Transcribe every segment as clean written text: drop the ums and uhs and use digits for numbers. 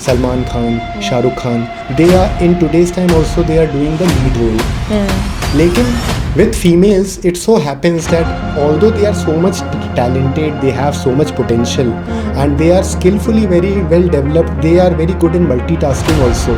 Salman Khan, Shah Rukh Khan, they are in today's time also they are doing the lead role. लेकिन with females it so happens that although they are so much talented, they have so much potential and they are skillfully very well developed, they are very good in multitasking also,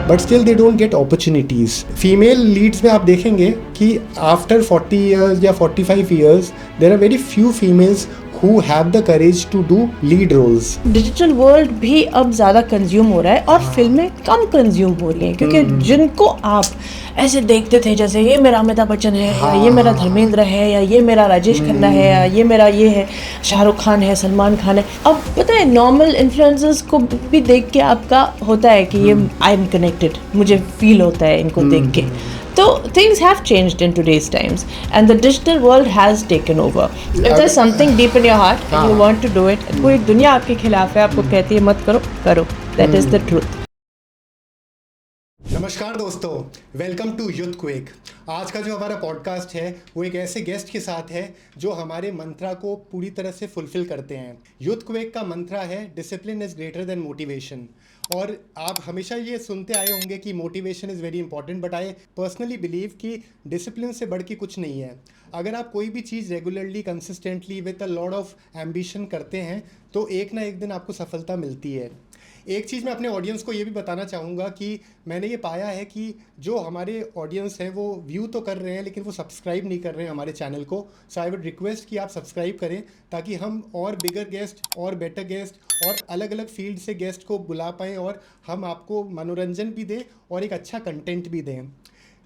but still they don't get opportunities. Female leads में आप देखेंगे कि after 40 years या 45 years there are very few females who have the courage to do lead roles. Digital world भी अब ज़्यादा consume हो रहा है और फिल्में कम कंज्यूम हो रही हैं क्योंकि जिनको आप ऐसे देखते थे जैसे ये मेरा अमिताभ बच्चन है या ये मेरा धर्मेंद्र है या ये मेरा राजेश खन्ना है या ये मेरा ये है शाहरुख खान है, सलमान खान है, अब पता है नॉर्मल इन्फ्लुएंसर्स को भी देख के आपका होता है कि ये आई एम कनेक्टेड, मुझे फील होता है इनको देख के. So things have changed in today's times and the digital world has taken over. If there's something deep in your heart and you want to do it, पूरी दुनिया आपके खिलाफ है, आपको कहती है मत करो, करो. That is the truth. नमस्कार दोस्तों, वेलकम टू यूथक्वेक. आज का जो हमारा पॉडकास्ट है वो एक ऐसे गेस्ट के साथ है जो हमारे मंत्रा को पूरी तरह से फुलफिल करते हैं. यूथक्वेक का मंत्रा है discipline is greater than motivation. और आप हमेशा ये सुनते आए होंगे कि motivation is very important, but I personally believe कि डिसिप्लिन से बढ़ के कुछ नहीं है. अगर आप कोई भी चीज़ regularly consistently with a lot of ambition करते हैं तो एक ना एक दिन आपको सफलता मिलती है. एक चीज़ मैं अपने ऑडियंस को ये भी बताना चाहूँगा कि मैंने ये पाया है कि जो हमारे ऑडियंस हैं वो व्यू तो कर रहे हैं लेकिन वो सब्सक्राइब नहीं कर रहे हैं हमारे चैनल को. सो आई वुड रिक्वेस्ट कि आप सब्सक्राइब करें ताकि हम और बिगर गेस्ट और बेटर गेस्ट और अलग अलग फील्ड से गेस्ट को बुला पाएँ और हम आपको मनोरंजन भी दें और एक अच्छा कंटेंट भी दें.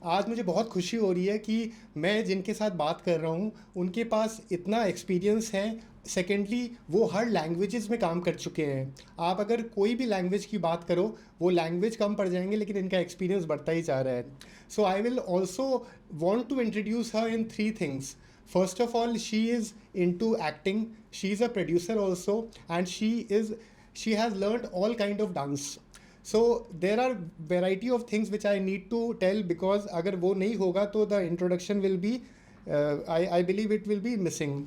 आज मुझे बहुत खुशी हो रही है कि मैं जिनके साथ बात कर रहा हूँ उनके पास इतना एक्सपीरियंस है. सेकेंडली वो हर लैंग्वेजेस में काम कर चुके हैं. आप अगर कोई भी लैंग्वेज की बात करो वो लैंग्वेज कम पड़ जाएंगे लेकिन इनका एक्सपीरियंस बढ़ता ही जा रहा है. So I will also want to introduce her in 3 things. First of all, she is into acting. She is a producer also, and she has learned all kind of dance. So there are variety of things which I need to tell because अगर वो नहीं होगा तो the introduction will be I believe it will be missing.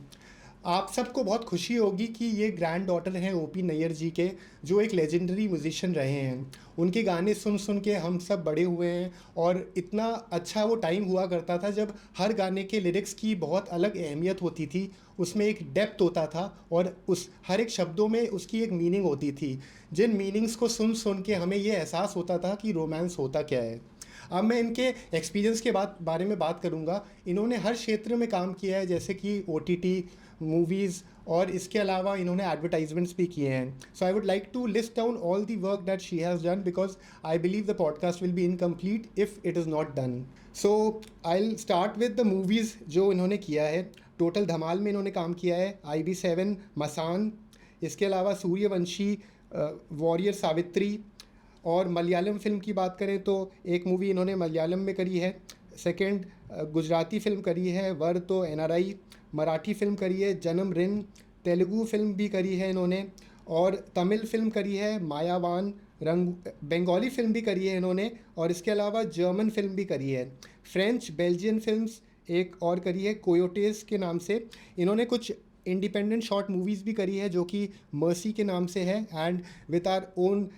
आप सबको बहुत खुशी होगी कि ये ग्रैंड डॉटर हैं ओपी नैयर जी के, जो एक लेजेंडरी म्यूजिशियन रहे हैं. उनके गाने सुन सुन के हम सब बड़े हुए हैं और इतना अच्छा वो टाइम हुआ करता था जब हर गाने के लिरिक्स की बहुत अलग अहमियत होती थी, उसमें एक डेप्थ होता था और उस हर एक शब्दों में उसकी एक मीनिंग होती थी, जिन मीनिंग्स को सुन सुन के हमें ये एहसास होता था कि रोमांस होता क्या है. अब मैं इनके एक्सपीरियंस के बारे में बात करूँगा. इन्होंने हर क्षेत्र में काम किया है जैसे कि OTT, मूवीज़ और इसके अलावा इन्होंने एडवर्टाइजमेंट्स भी किए हैं. So I would like to list down all the work that she has done because I believe the podcast will be incomplete if it is not done. So I will start with the movies जो इन्होंने किया है. Total धमाल में इन्होंने काम किया है, IB7, मसान, इसके अलावा सूर्यवंशी, वॉरियर सावित्री. और मलयालम फ़िल्म की बात करें तो एक मूवी इन्होंने मलयालम में करी है. सेकंड गुजराती फ़िल्म करी है वर तो NRI. मराठी फ़िल्म करी है जन्म रिन. तेलुगु फ़िल्म भी करी है इन्होंने और तमिल फ़िल्म करी है मायावान. बंगाली फ़िल्म भी करी है इन्होंने और इसके अलावा जर्मन फ़िल्म भी करी है. फ्रेंच बेल्जियन फ़िल्म्स एक और करी है कोयोटेस के नाम से. इन्होंने कुछ इंडिपेंडेंट शॉर्ट मूवीज़ भी करी है जो कि मर्सी के नाम से है and with our own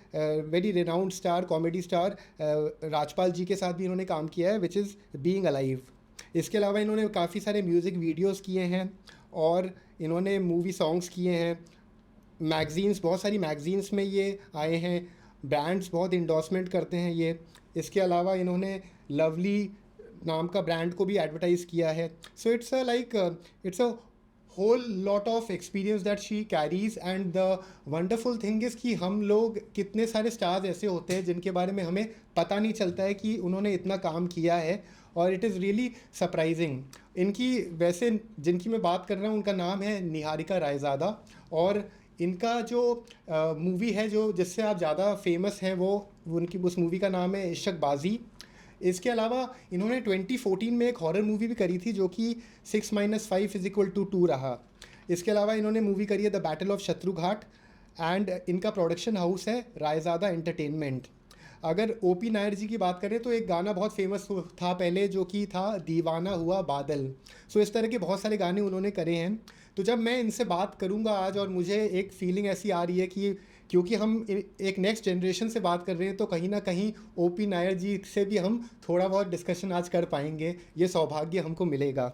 very renowned star comedy star Rajpal ji के साथ भी इन्होंने काम किया है विच इज़ बीइंग अलाइव. इसके अलावा इन्होंने काफ़ी सारे म्यूज़िक वीडियोस किए हैं और इन्होंने मूवी सॉन्ग्स किए हैं. मैगज़ीन्स, बहुत सारी मैगज़ीन्स में ये आए हैं. ब्रांड्स बहुत इंडोर्समेंट करते हैं ये. इसके अलावा इन्होंने लवली नाम का ब्रांड को भी एडवर्टाइज़ किया है. So it's a whole lot of experience that she carries and the wonderful thing is कि हम लोग कितने सारे स्टार्स ऐसे होते हैं जिनके बारे में हमें पता नहीं चलता है कि उन्होंने इतना काम किया है और इट इज़ रियली सरप्राइजिंग. इनकी वैसे जिनकी मैं बात कर रहा हूँ उनका नाम है निहारिका रायज़ादा और इनका जो मूवी है जो जिससे आप ज़्यादा फेमस हैं वो उनकी उस मूवी का नाम है इश्कबाजी. इसके अलावा इन्होंने 2014 में एक हॉरर मूवी भी करी थी जो कि 6-5 = 2 रहा. इसके अलावा इन्होंने मूवी करी है द बैटल ऑफ शत्रुघाट एंड इनका प्रोडक्शन हाउस है रायज़ादा एंटरटेनमेंट. अगर ओपी नायर जी की बात करें तो एक गाना बहुत फेमस था पहले जो कि था दीवाना हुआ बादल. सो इस तरह के बहुत सारे गाने उन्होंने करे हैं. तो जब मैं इनसे बात करूंगा आज और मुझे एक फीलिंग ऐसी आ रही है कि क्योंकि हम एक नेक्स्ट जनरेशन से बात कर रहे हैं तो कहीं ना कहीं ओपी नायर जी से भी हम थोड़ा बहुत डिस्कशन आज कर पाएंगे, ये सौभाग्य हमको मिलेगा.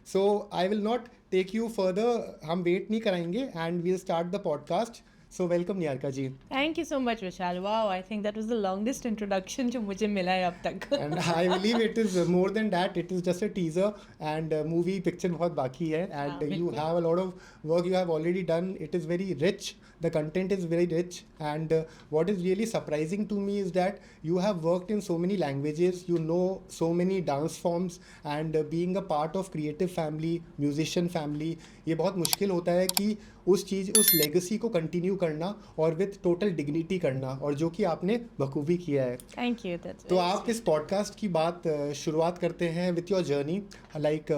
So I will not take you further, हम वेट नहीं कराएंगे and we'll start the podcast. So welcome Niharika ji. Thank you so much Vishal. Wow, I think that was the longest introduction जो मुझे मिला है अब तक. And I believe it is more than that, it is just a teaser and movie picture बहुत बाकी है and you have a lot of work you have already done. It is very rich, the content is very rich, and what is really surprising to me is that you have worked in so many languages, you know so many dance forms, and being a part of creative family, musician family, ये बहुत मुश्किल होता है कि उस legacy को continue करना और विथ टोटल डिग्निटी करना, और जो कि आपने बखूबी किया है. Thank you. तो आप इस पॉडकास्ट की बात शुरुआत करते हैं with your journey, like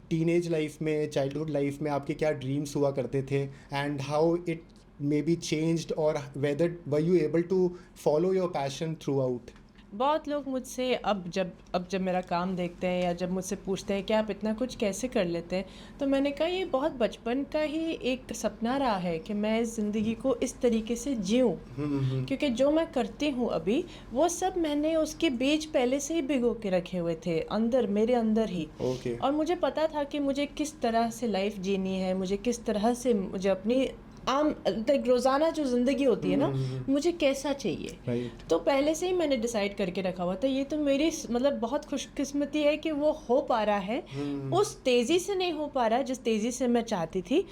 teenage life में, चाइल्डहुड लाइफ में आपके क्या ड्रीम्स हुआ करते थे and how it maybe changed, or whether were you able to follow your passion throughout? बहुत लोग मुझसे अब जब मेरा काम देखते हैं या जब मुझसे पूछते हैं कि आप इतना कुछ कैसे कर लेते हैं, तो मैंने कहा ये बहुत बचपन का ही एक सपना रहा है कि मैं इस ज़िंदगी को इस तरीके से जीऊँ. क्योंकि जो मैं करती हूँ अभी वो सब मैंने उसके बीज पहले से ही भिगो के रखे हुए थे अंदर, मेरे अंदर ही. और मुझे पता था कि मुझे किस तरह से लाइफ जीनी है, मुझे किस तरह से मुझे अपनी आम रोज़ाना जो ज़िंदगी होती है ना, मुझे कैसा चाहिए. तो पहले से ही मैंने डिसाइड करके रखा हुआ था. ये तो मेरी मतलब बहुत खुशकिस्मती है कि वो हो पा रहा है. उस तेज़ी से नहीं हो पा रहा है जिस तेज़ी से मैं चाहती थी.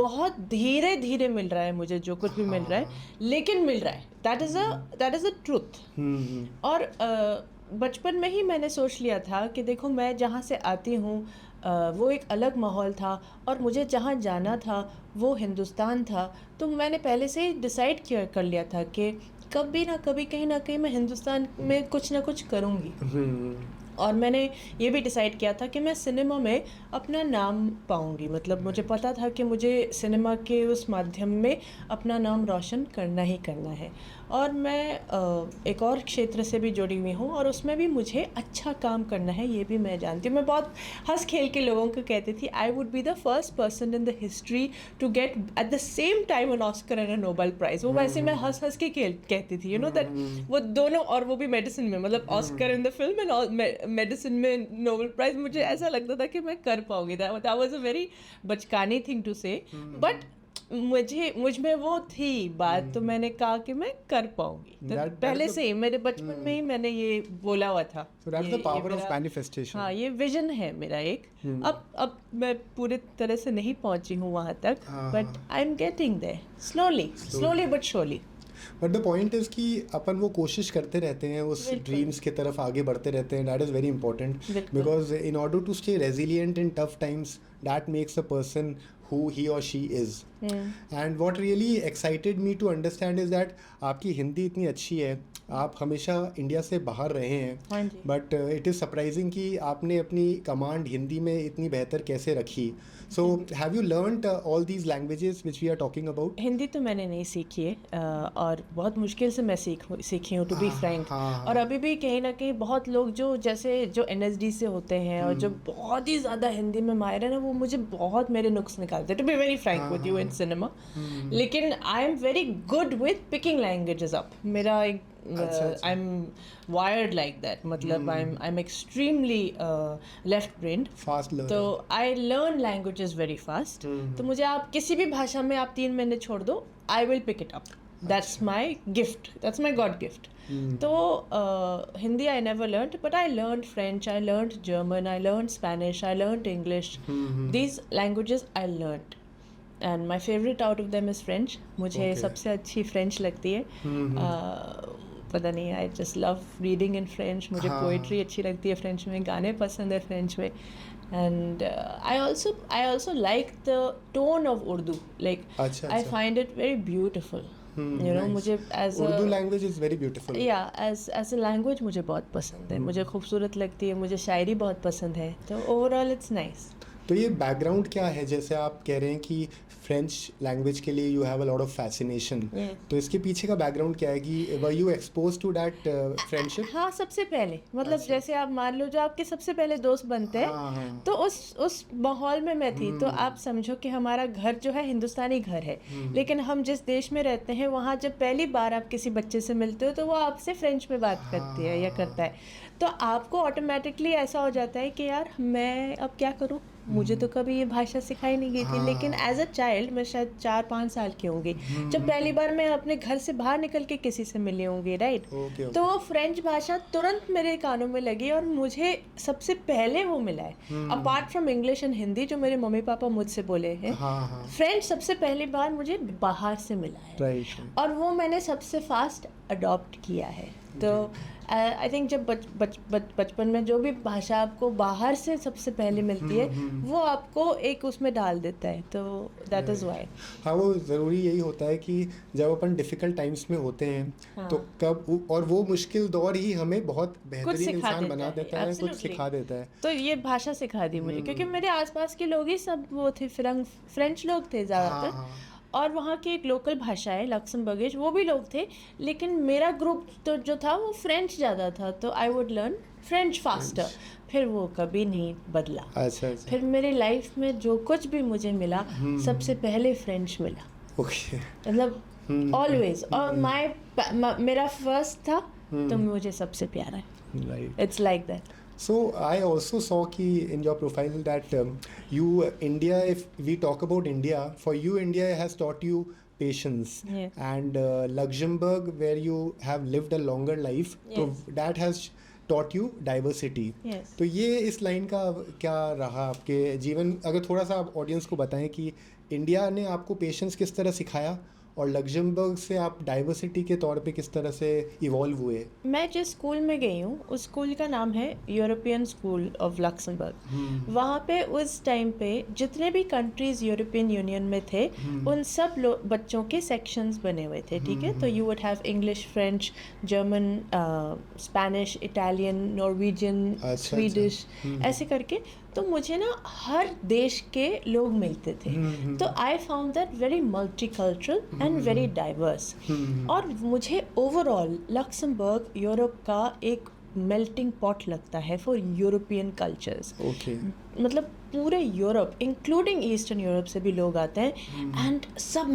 बहुत धीरे धीरे मिल रहा है मुझे जो कुछ भी मिल रहा है, लेकिन मिल रहा है. That is a truth. और बचपन में ही मैंने सोच लिया था कि देखो मैं जहाँ से आती हूँ वो एक अलग माहौल था, और मुझे जहाँ जाना था वो हिंदुस्तान था. तो मैंने पहले से ही डिसाइड कर लिया था कि कभी ना कभी कहीं ना कहीं मैं हिंदुस्तान में कुछ ना कुछ करूँगी. और मैंने ये भी डिसाइड किया था कि मैं सिनेमा में अपना नाम पाऊँगी. मतलब मुझे पता था कि मुझे सिनेमा के उस माध्यम में अपना नाम रोशन करना ही करना है. और मैं एक और क्षेत्र से भी जुड़ी हुई हूँ और उसमें भी मुझे अच्छा काम करना है, ये भी मैं जानती हूँ. मैं बहुत हंस खेल के लोगों को कहती थी I would be the first person in the history to get at the same time an Oscar and a Nobel prize. वो वैसे मैं हंस के कहती थी, यू नो दैट वो दोनों, और वो भी मेडिसिन में, मतलब Oscar in the film and medicine में नोबेल प्राइज. मुझे ऐसा लगता था कि मैं कर पाऊंगी. दैट वाज अ वेरी बचकानी थिंग टू से, बट मुझ में वो थी बात. तो मैंने कहा कि मैं कर पाऊंगी. पहले से ही मेरे बचपन में ही मैंने ये बोला हुआ था. So that's the power of manifestation. हाँ, ये विजन है मेरा एक. अब मैं पूरे तरह से नहीं पहुंची हूँ वहाँ तक, but I am getting there slowly but surely. But the point is कि अपन वो कोशिश करते रहते हैं, उस ड्रीम्स की तरफ आगे बढ़ते रहते हैं. That is very important, because in order to stay resilient in tough times, that makes a person who he or she is. And what really excited me to understand is that आपकी हिंदी इतनी अच्छी है, आप हमेशा India से बाहर रहे हैं, बट इट इज़ सरप्राइजिंग कि आपने अपनी कमांड हिंदी में इतनी बेहतर कैसे रखी. So have you learned all these languages which we are talking about? Hindi तो मैंने नहीं सीखी है, और बहुत मुश्किल से मैं सीखी हूँ, टू बी फ्रैंक. और अभी भी कहीं ना कहीं बहुत लोग जो NSD से होते हैं और जो बहुत ही ज़्यादा हिंदी में माहिर है ना, वो मुझे बहुत मेरे नुक्स निकालते हैं, to be very frank with you, in cinema. लेकिन I am very good with picking languages up. मेरा एक I'm wired like that. मतलब I'm extremely left-brained. Fast learner. तो I learn languages very fast. तो मुझे आप किसी भी भाषा में आप 3 महीने छोड़ दो, I will pick it up. That's my gift. That's my God gift. तो Hindi I never learned, but I learned French, I learned German, I learned Spanish, I learned English. These languages I learned. And my favorite out of them is French. मुझे सबसे अच्छी French लगती है. पता नहीं, I just love reading in French. मुझे poetry अच्छी लगती है फ्रेंच में, गाने पसंद है फ्रेंच में. And I also like the tone of Urdu. Like I find it very beautiful. You know, मुझे as Urdu language is very beautiful. या एज अ लैंग्वेज मुझे बहुत पसंद है. मुझे खूबसूरत लगती है, मुझे शायरी बहुत पसंद है. तो ओवरऑल इट्स नाइस. तो ये बैकग्राउंड क्या है, जैसे आप कह रहे हैं कि फ्रेंच लैंग्वेज के लिए you have a lot of fascination, तो इसके पीछे का बैकग्राउंड क्या है कि were you expose to that friendship? हाँ, सबसे पहले मतलब अच्छा। जैसे आप मान लो जो आपके सबसे पहले दोस्त बनते हैं, हाँ हाँ। तो उस माहौल में मैं थी। तो आप समझो कि हमारा घर जो है हिंदुस्तानी घर है, लेकिन हम जिस देश में रहते हैं वहाँ जब पहली बार आप किसी बच्चे से मिलते हो तो वो आपसे फ्रेंच में बात करती है या करता है, तो आपको ऑटोमेटिकली ऐसा हो जाता है कि यार मैं अब क्या करूँ, मुझे तो कभी ये भाषा सिखाई नहीं गई थी। लेकिन एज अ चाइल्ड, मैं शायद 4-5 साल की होंगी जब पहली बार मैं अपने घर से बाहर निकल के किसी से मिली होंगी, राइट? तो वो फ्रेंच भाषा तुरंत मेरे कानों में लगी और मुझे सबसे पहले वो मिला है, apart from English and Hindi जो मेरे मम्मी पापा मुझसे बोले हैं। फ्रेंच सबसे पहली बार मुझे बाहर से मिला है, और वो मैंने सबसे फास्ट अडॉप्ट किया है। तो आई थिंक जब बचपन में जो भी भाषा आपको बाहर से सबसे पहले मिलती है वो आपको एक उसमें डाल देता है, तो दैट इज़ वाई। हाँ, वो ज़रूरी यही होता है कि जब अपन डिफ़िकल्ट टाइम्स में होते हैं तो कब, और वो मुश्किल दौर ही हमें बहुत बेहतरीन इंसान बना देता है, कुछ सिखा देता है। तो ये भाषा सिखा दी मुझे, क्योंकि मेरे आसपास के लोग ही सब वो थे, फ्रेंच लोग थे ज़्यादातर, और वहाँ की एक लोकल भाषा है लक्समबर्गिश, वो भी लोग थे, लेकिन मेरा ग्रुप तो जो था वो फ्रेंच ज़्यादा था, तो I would learn French faster. फिर वो कभी नहीं बदला। अच्छा। फिर मेरी लाइफ में जो कुछ भी मुझे मिला सबसे पहले फ्रेंच मिला, मतलब ऑलवेज। और मेरा फर्स्ट था तो मुझे सबसे प्यारा है। It's like that. So I also saw ki in your profile that India, if we talk about India, for you India has taught you patience, and Luxembourg, where you have lived a longer life, so that has taught you diversity. तो ये इस line का क्या रहा आपके जीवन, अगर थोड़ा सा आप ऑडियंस को बताएं कि इंडिया ने आपको पेशेंस किस तरह सिखाया और लग्जमबर्ग से आप डाइवर्सिटी के तौर पे किस तरह से इवॉल्व हुए? मैं जिस स्कूल में गई हूँ उस स्कूल का नाम है यूरोपियन स्कूल ऑफ लक्समबर्ग। वहाँ पे उस टाइम पे जितने भी कंट्रीज यूरोपियन यूनियन में थे उन सब बच्चों के सेक्शंस बने हुए थे, ठीक है? तो you would have English, French, German, Spanish, Italian, Norwegian, Swedish, ऐसे करके। तो मुझे ना हर देश के लोग मिलते थे, तो I found that very multicultural and very diverse. और मुझे ओवरऑल लक्समबर्ग यूरोप का एक मेल्टिंग पॉट लगता है फॉर यूरोपियन कल्चर्स। मतलब पूरे यूरोप इंक्लूडिंग ईस्टर्न यूरोप से भी लोग आते हैं, एंड सब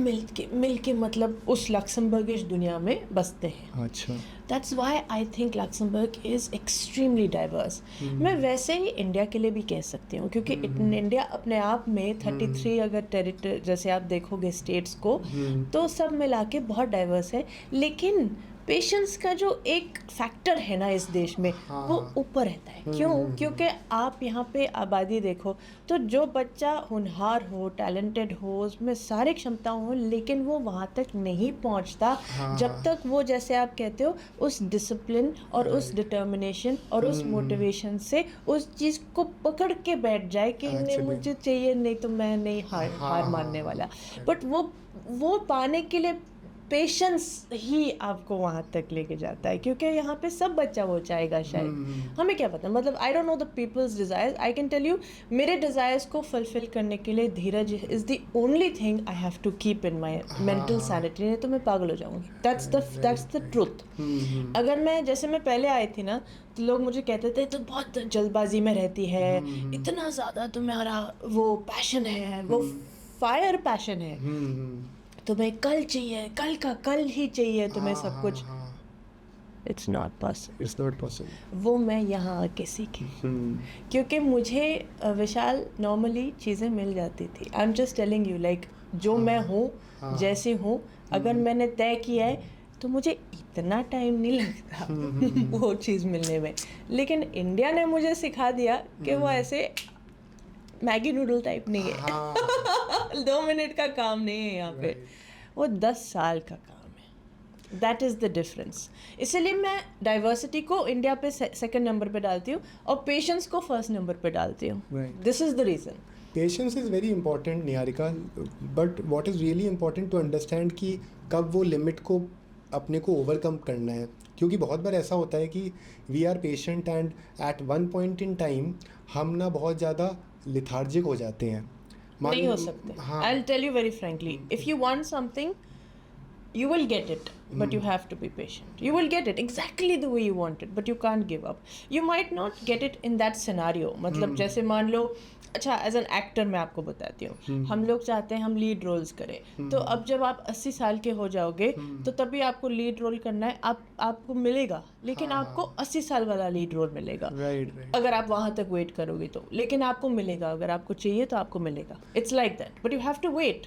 मिल के मतलब उस लक्समबर्गिश दुनिया में बसते हैं। अच्छा। That's why I think Luxembourg is extremely diverse. मैं वैसे ही इंडिया के लिए भी कह सकती हूँ, क्योंकि इंडिया अपने आप में 33 अगर टेरिटरी जैसे आप देखोगे स्टेट्स को, तो सब मिला के बहुत डाइवर्स है। लेकिन पेशेंस का जो एक फैक्टर है ना इस देश में, वो ऊपर रहता है। क्यों? क्योंकि आप यहाँ पे आबादी देखो तो जो बच्चा होनहार हो, टैलेंटेड हो, उसमें सारी क्षमताएं हो, लेकिन वो वहाँ तक नहीं पहुँचता जब तक वो, जैसे आप कहते हो, उस डिसिप्लिन और उस डिटर्मिनेशन और उस मोटिवेशन से उस चीज़ को पकड़ के बैठ जाए कि नहीं मुझे चाहिए, नहीं तो मैं नहीं हार मानने वाला। बट वो पाने के लिए पेशेंस ही आपको वहाँ तक लेके जाता है, क्योंकि यहाँ पे सब बच्चा वो चाहेगा शायद। हमें क्या पता, मतलब I don't know the people's desires. I can tell you, मेरे डिज़ायर्स को फुलफिल करने के लिए धीरज is the only thing I have to keep in my mental sanity, नहीं तो मैं पागल हो जाऊँगी। That's the truth. अगर मैं, जैसे मैं पहले आई थी ना, तो लोग मुझे कहते थे तो बहुत जल्दबाजी में रहती है, इतना ज़्यादा तुम्हारा वो पैशन है, वो फायर पैशन है, तुम्हें कल चाहिए, कल का कल ही चाहिए तुम्हें सब कुछ। It's not possible. वो मैं यहाँ आके सीखी, क्योंकि मुझे विशाल नॉर्मली चीज़ें मिल जाती थी। I am just telling you, like जो मैं हूँ, जैसे हूँ, अगर मैंने तय किया है तो मुझे इतना टाइम नहीं लगता वो चीज़ मिलने में। लेकिन इंडिया ने मुझे सिखा दिया कि वो ऐसे मैगी नूडल टाइप नहीं है। 2 मिनट का काम नहीं है यहाँ पे, वो 10 साल का काम है। That is the difference. इसलिए मैं डाइवर्सिटी को इंडिया पे सेकंड नंबर पे डालती हूँ और पेशेंस को फर्स्ट नंबर पे डालती हूँ। This is the reason. Patience is very important Niharika, but what is really important to understand कि कब वो लिमिट को अपने को ओवरकम करना है। क्योंकि बहुत बार ऐसा होता है कि we are patient and at one point in time हम ना बहुत ज़्यादा लिथार्जिक हो जाते हैं। नहीं हो सकते। हाँ, I'll tell you very frankly, if you want something, you will get it, but you have to be patient. You will get it exactly the way you want it, but you can't give up. You might not get it in that scenario. मतलब जैसे मान लो, अच्छा as an actor मैं आपको बताती हूँ, हम लोग चाहते हैं हम लीड रोल्स करें, तो अब जब आप 80 साल के हो जाओगे तो तभी आपको लीड रोल करना है, आपको मिलेगा, लेकिन आपको 80 साल वाला लीड रोल मिलेगा। राइट। अगर आप वहाँ तक वेट करोगे तो, लेकिन आपको मिलेगा, अगर आपको चाहिए तो आपको मिलेगा। It's like that, but you have to wait.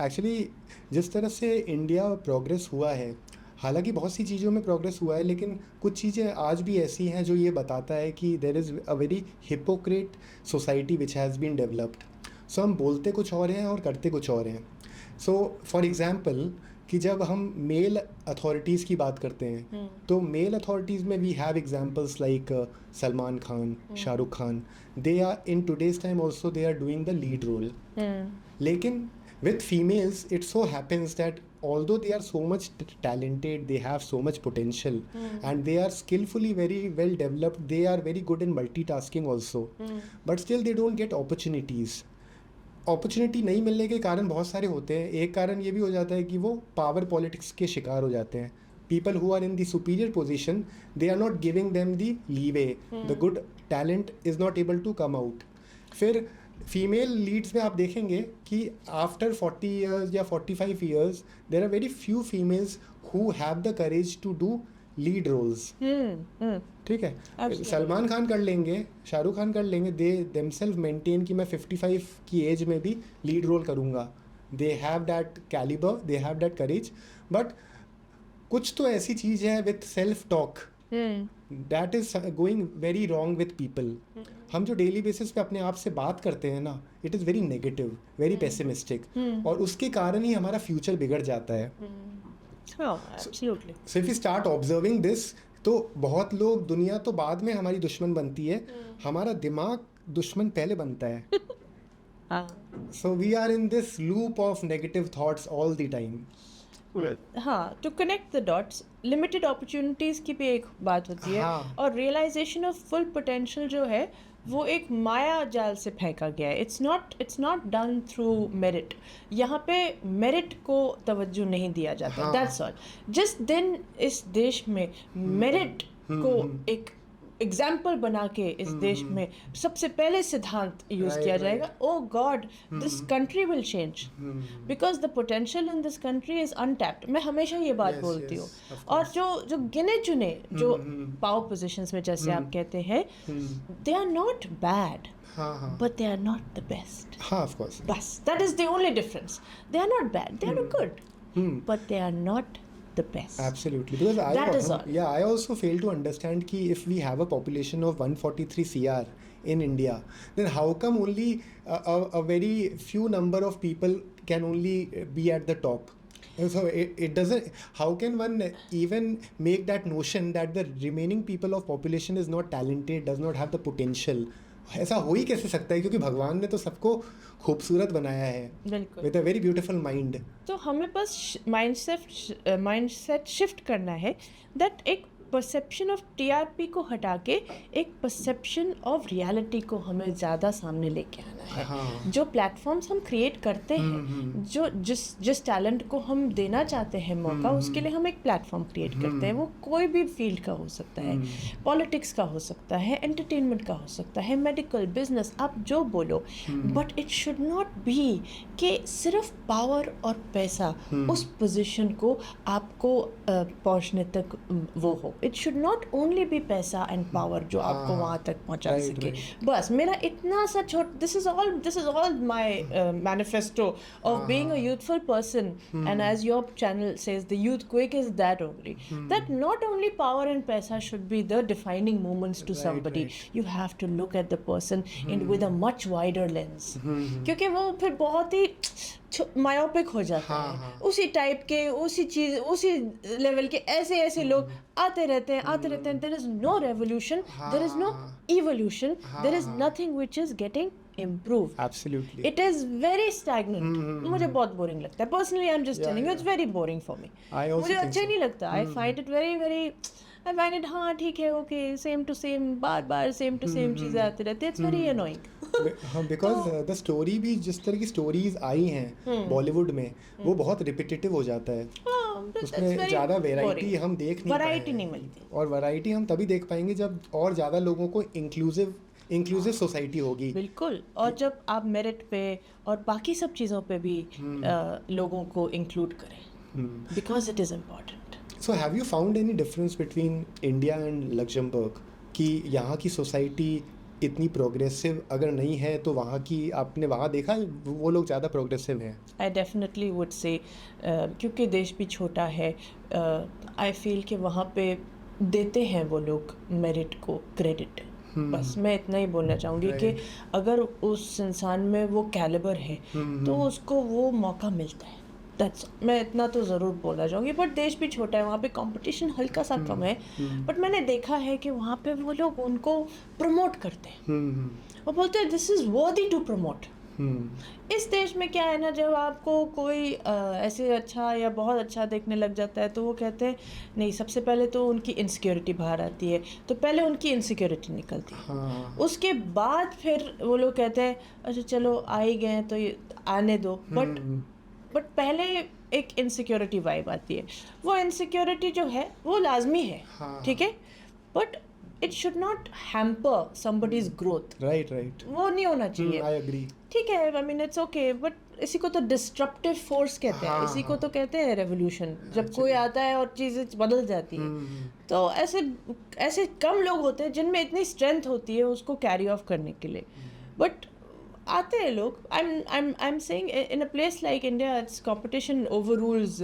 Actually जिस तरह से इंडिया प्रोग्रेस हुआ है, हालांकि बहुत सी चीज़ों में प्रोग्रेस हुआ है, लेकिन कुछ चीज़ें आज भी ऐसी हैं जो ये बताता है कि there is a very hypocrite society which has been developed. So हम बोलते कुछ और हैं और करते कुछ और हैं। सो फॉर एग्ज़ाम्पल कि जब हम मेल अथॉरिटीज़ की बात करते हैं, तो मेल अथॉरिटीज़ में we have examples like Salman Khan, Shahrukh Khan, they are in today's time also they are doing the lead role. लेकिन with females it so happens that although they are so much talented, they have so much potential, and they are skillfully very well developed, they are very good in multitasking also, but still they don't get opportunities. Opportunity नहीं मिलने के कारण बहुत सारे होते हैं। एक कारण ये भी हो जाता है कि वो पावर पॉलिटिक्स के शिकार हो जाते हैं। People who are in the superior position, they are not giving them the leeway, the good talent is not able to come out. फिर फीमेल लीड्स में आप देखेंगे कि आफ्टर 40 years या 45 years there are very few females who have the courage to do lead roles. ठीक है, सलमान खान कर लेंगे, शाहरुख खान कर लेंगे, दे देमसेल्फ मेंटेन कि मैं 55 की एज में भी लीड रोल करूँगा। They have that calibre, they have that courage. But कुछ तो ऐसी चीज़ है with self talk that is going very wrong with people. हम जो डेली बेसिस पे अपने आप से बात करते हैं ना, it is very negative, very pessimistic, और उसके कारण ही हमारा फ्यूचर बिगड़ जाता है। So if you start observing this, तो बहुत लोग, दुनिया तो बाद में हमारी दुश्मन बनती है, हमारा दिमाग दुश्मन पहले बनता है। So we are in this loop of negative thoughts all the time. हाँ, to connect the dots, limited opportunities की भी एक बात होती है, हाँ। और रियलाइजेशन ऑफ फुल पोटेंशियल जो है वो एक माया जाल से फेंका गया है। It's not done through merit. यहाँ पे मेरिट को तवज्जो नहीं दिया जाता, दैट्स ऑल। जिस दिन इस देश में मेरिट को एक एग्जाम्पल बना के इस देश में सबसे पहले सिद्धांत यूज किया जाएगा, oh God, this country will change, because the potential in this country is untapped. मैं हमेशा ये बात बोलती हूँ। और जो गिने चुने जो पावर पोजिशंस में, जैसे आप कहते हैं, they are not bad, but they are not the best. Of course. बस, that is the only difference. They are not bad, they are not good, but they are not the best. Absolutely, because that is all. I also fail to understand कि if we have a population of 143 CR in India, then how come only a very few number of people can only be at the top? So it doesn't, how can one even make that notion that the remaining people of population is not talented, does not have the potential? ऐसा हो ही कैसे सकता है, क्योंकि भगवान ने तो सबको खूबसूरत बनाया है with a very beautiful mind. तो हमें बस माइंडसेट शिफ्ट करना है, दैट एक परसेप्शन ऑफ टीआरपी को हटा के एक परसेप्शन ऑफ रियलिटी को हमें ज़्यादा सामने लेके आना है। हाँ। जो प्लेटफॉर्म्स हम क्रिएट करते हैं, जो जिस टैलेंट को हम देना चाहते हैं मौका, उसके लिए हम एक प्लेटफॉर्म क्रिएट करते हैं। वो कोई भी फील्ड का हो सकता है, पॉलिटिक्स का हो सकता है, एंटरटेनमेंट का हो सकता है, मेडिकल, बिजनेस, आप जो बोलो, but it should not be कि सिर्फ पावर और पैसा उस पोजीशन को आपको पहुंचने तक वो हो। It should not only be पैसा एंड पावर जो आपको वहाँ तक पहुँचा सके। बस मेरा इतना सा this is all my manifesto of being a youthful person, and as your channel says the youth quick is that only, that not only power and पैसा should be the defining moments to somebody. You have to look at the person in with a much wider lens, क्योंकि वो फिर बहुत ही myopic हो जाता है। उसी type के, उसी चीज, उसी लेवल के ऐसे लोग आते रहते हैं। There is no revolution, there is no evolution, there is nothing which is getting improved. Absolutely. It is very stagnant. मुझे बहुत बोरिंग लगता है। Personally, I'm just telling you, it's very boring for me. मुझे अच्छा नहीं लगता। I find it very I find it, हाँ ठीक है, okay, same to same, bar same to same चीज़ें आती रहती है। It's very annoying. हाँ, बिकॉज द स्टोरी भी जिस तरह की स्टोरीज आई हैं बॉलीवुड में वो बहुत रिपीटेटिव हो जाता है, उसमें ज़्यादा वैरायटी हम देख नहीं वैरायटी पाए नहीं हैं। मिलती। और वैरायटी हम तभी देख पाएंगे जब और ज़्यादा लोगों को इंक्लूसिव सोसाइटी होगी। बिल्कुल, और जब आप मेरिट पे और बाकी सब चीज़ों पे भी लोगों को इंक्लूड करें, because it is important. So have you found any difference between India and Luxembourg कि यहाँ की सोसाइटी इतनी प्रोग्रेसिव अगर नहीं है तो वहाँ की आपने वहाँ देखा वो लोग ज़्यादा प्रोग्रेसिव हैं? आई डेफिनेटली वुड से, क्योंकि देश भी छोटा है, आई फील कि वहाँ पे देते हैं वो लोग मेरिट को क्रेडिट। बस मैं इतना ही बोलना चाहूँगी कि अगर उस इंसान में वो कैलिबर है तो उसको वो मौका मिलता है। दैट्स, मैं इतना तो ज़रूर बोलना चाहूँगी। बट देश भी छोटा है, वहाँ पे कंपटीशन हल्का सा कम है, बट मैंने देखा है कि वहाँ पे वो लोग उनको प्रमोट करते हैं, वो बोलते हैं this is worthy to promote. इस देश में क्या है ना, जब आपको कोई ऐसे अच्छा या बहुत अच्छा देखने लग जाता है तो वो कहते हैं नहीं, सबसे पहले तो उनकी इनसिक्योरिटी बाहर आती है, तो पहले उनकी इनसिक्योरिटी निकलती है। हाँ। उसके बाद फिर वो लोग कहते हैं अच्छा चलो आ ही गए तो ये आने दो, बट पहले एक इनसिक्योरिटी वाइब आती है। वो इनसिक्योरिटी जो है वो लाजमी है, ठीक है, but it should not hamper somebody's growth. Right, वो नहीं होना चाहिए। I agree. ठीक है, I mean it's okay, but इसी को तो डिस्ट्रप्टिव फोर्स कहते हैं, इसी को तो कहते हैं रेवोल्यूशन, जब कोई आता है और चीज़ें बदल जाती है। तो ऐसे कम लोग होते हैं जिनमें इतनी स्ट्रेंथ होती है उसको कैरी ऑफ करने के लिए, बट आते हैं लोग। I am saying in a place like India it's competition overrules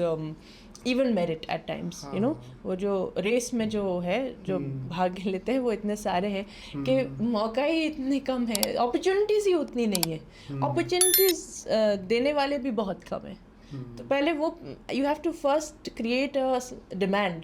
even merit at times, you know. वो जो रेस में जो है, जो भाग लेते हैं वो इतने सारे हैं कि मौका ही इतने कम है, अपॉर्चुनिटीज़ ही उतनी नहीं है, अपॉर्चुनिटीज़ देने वाले भी बहुत कम है। तो पहले वो you have to first create a demand,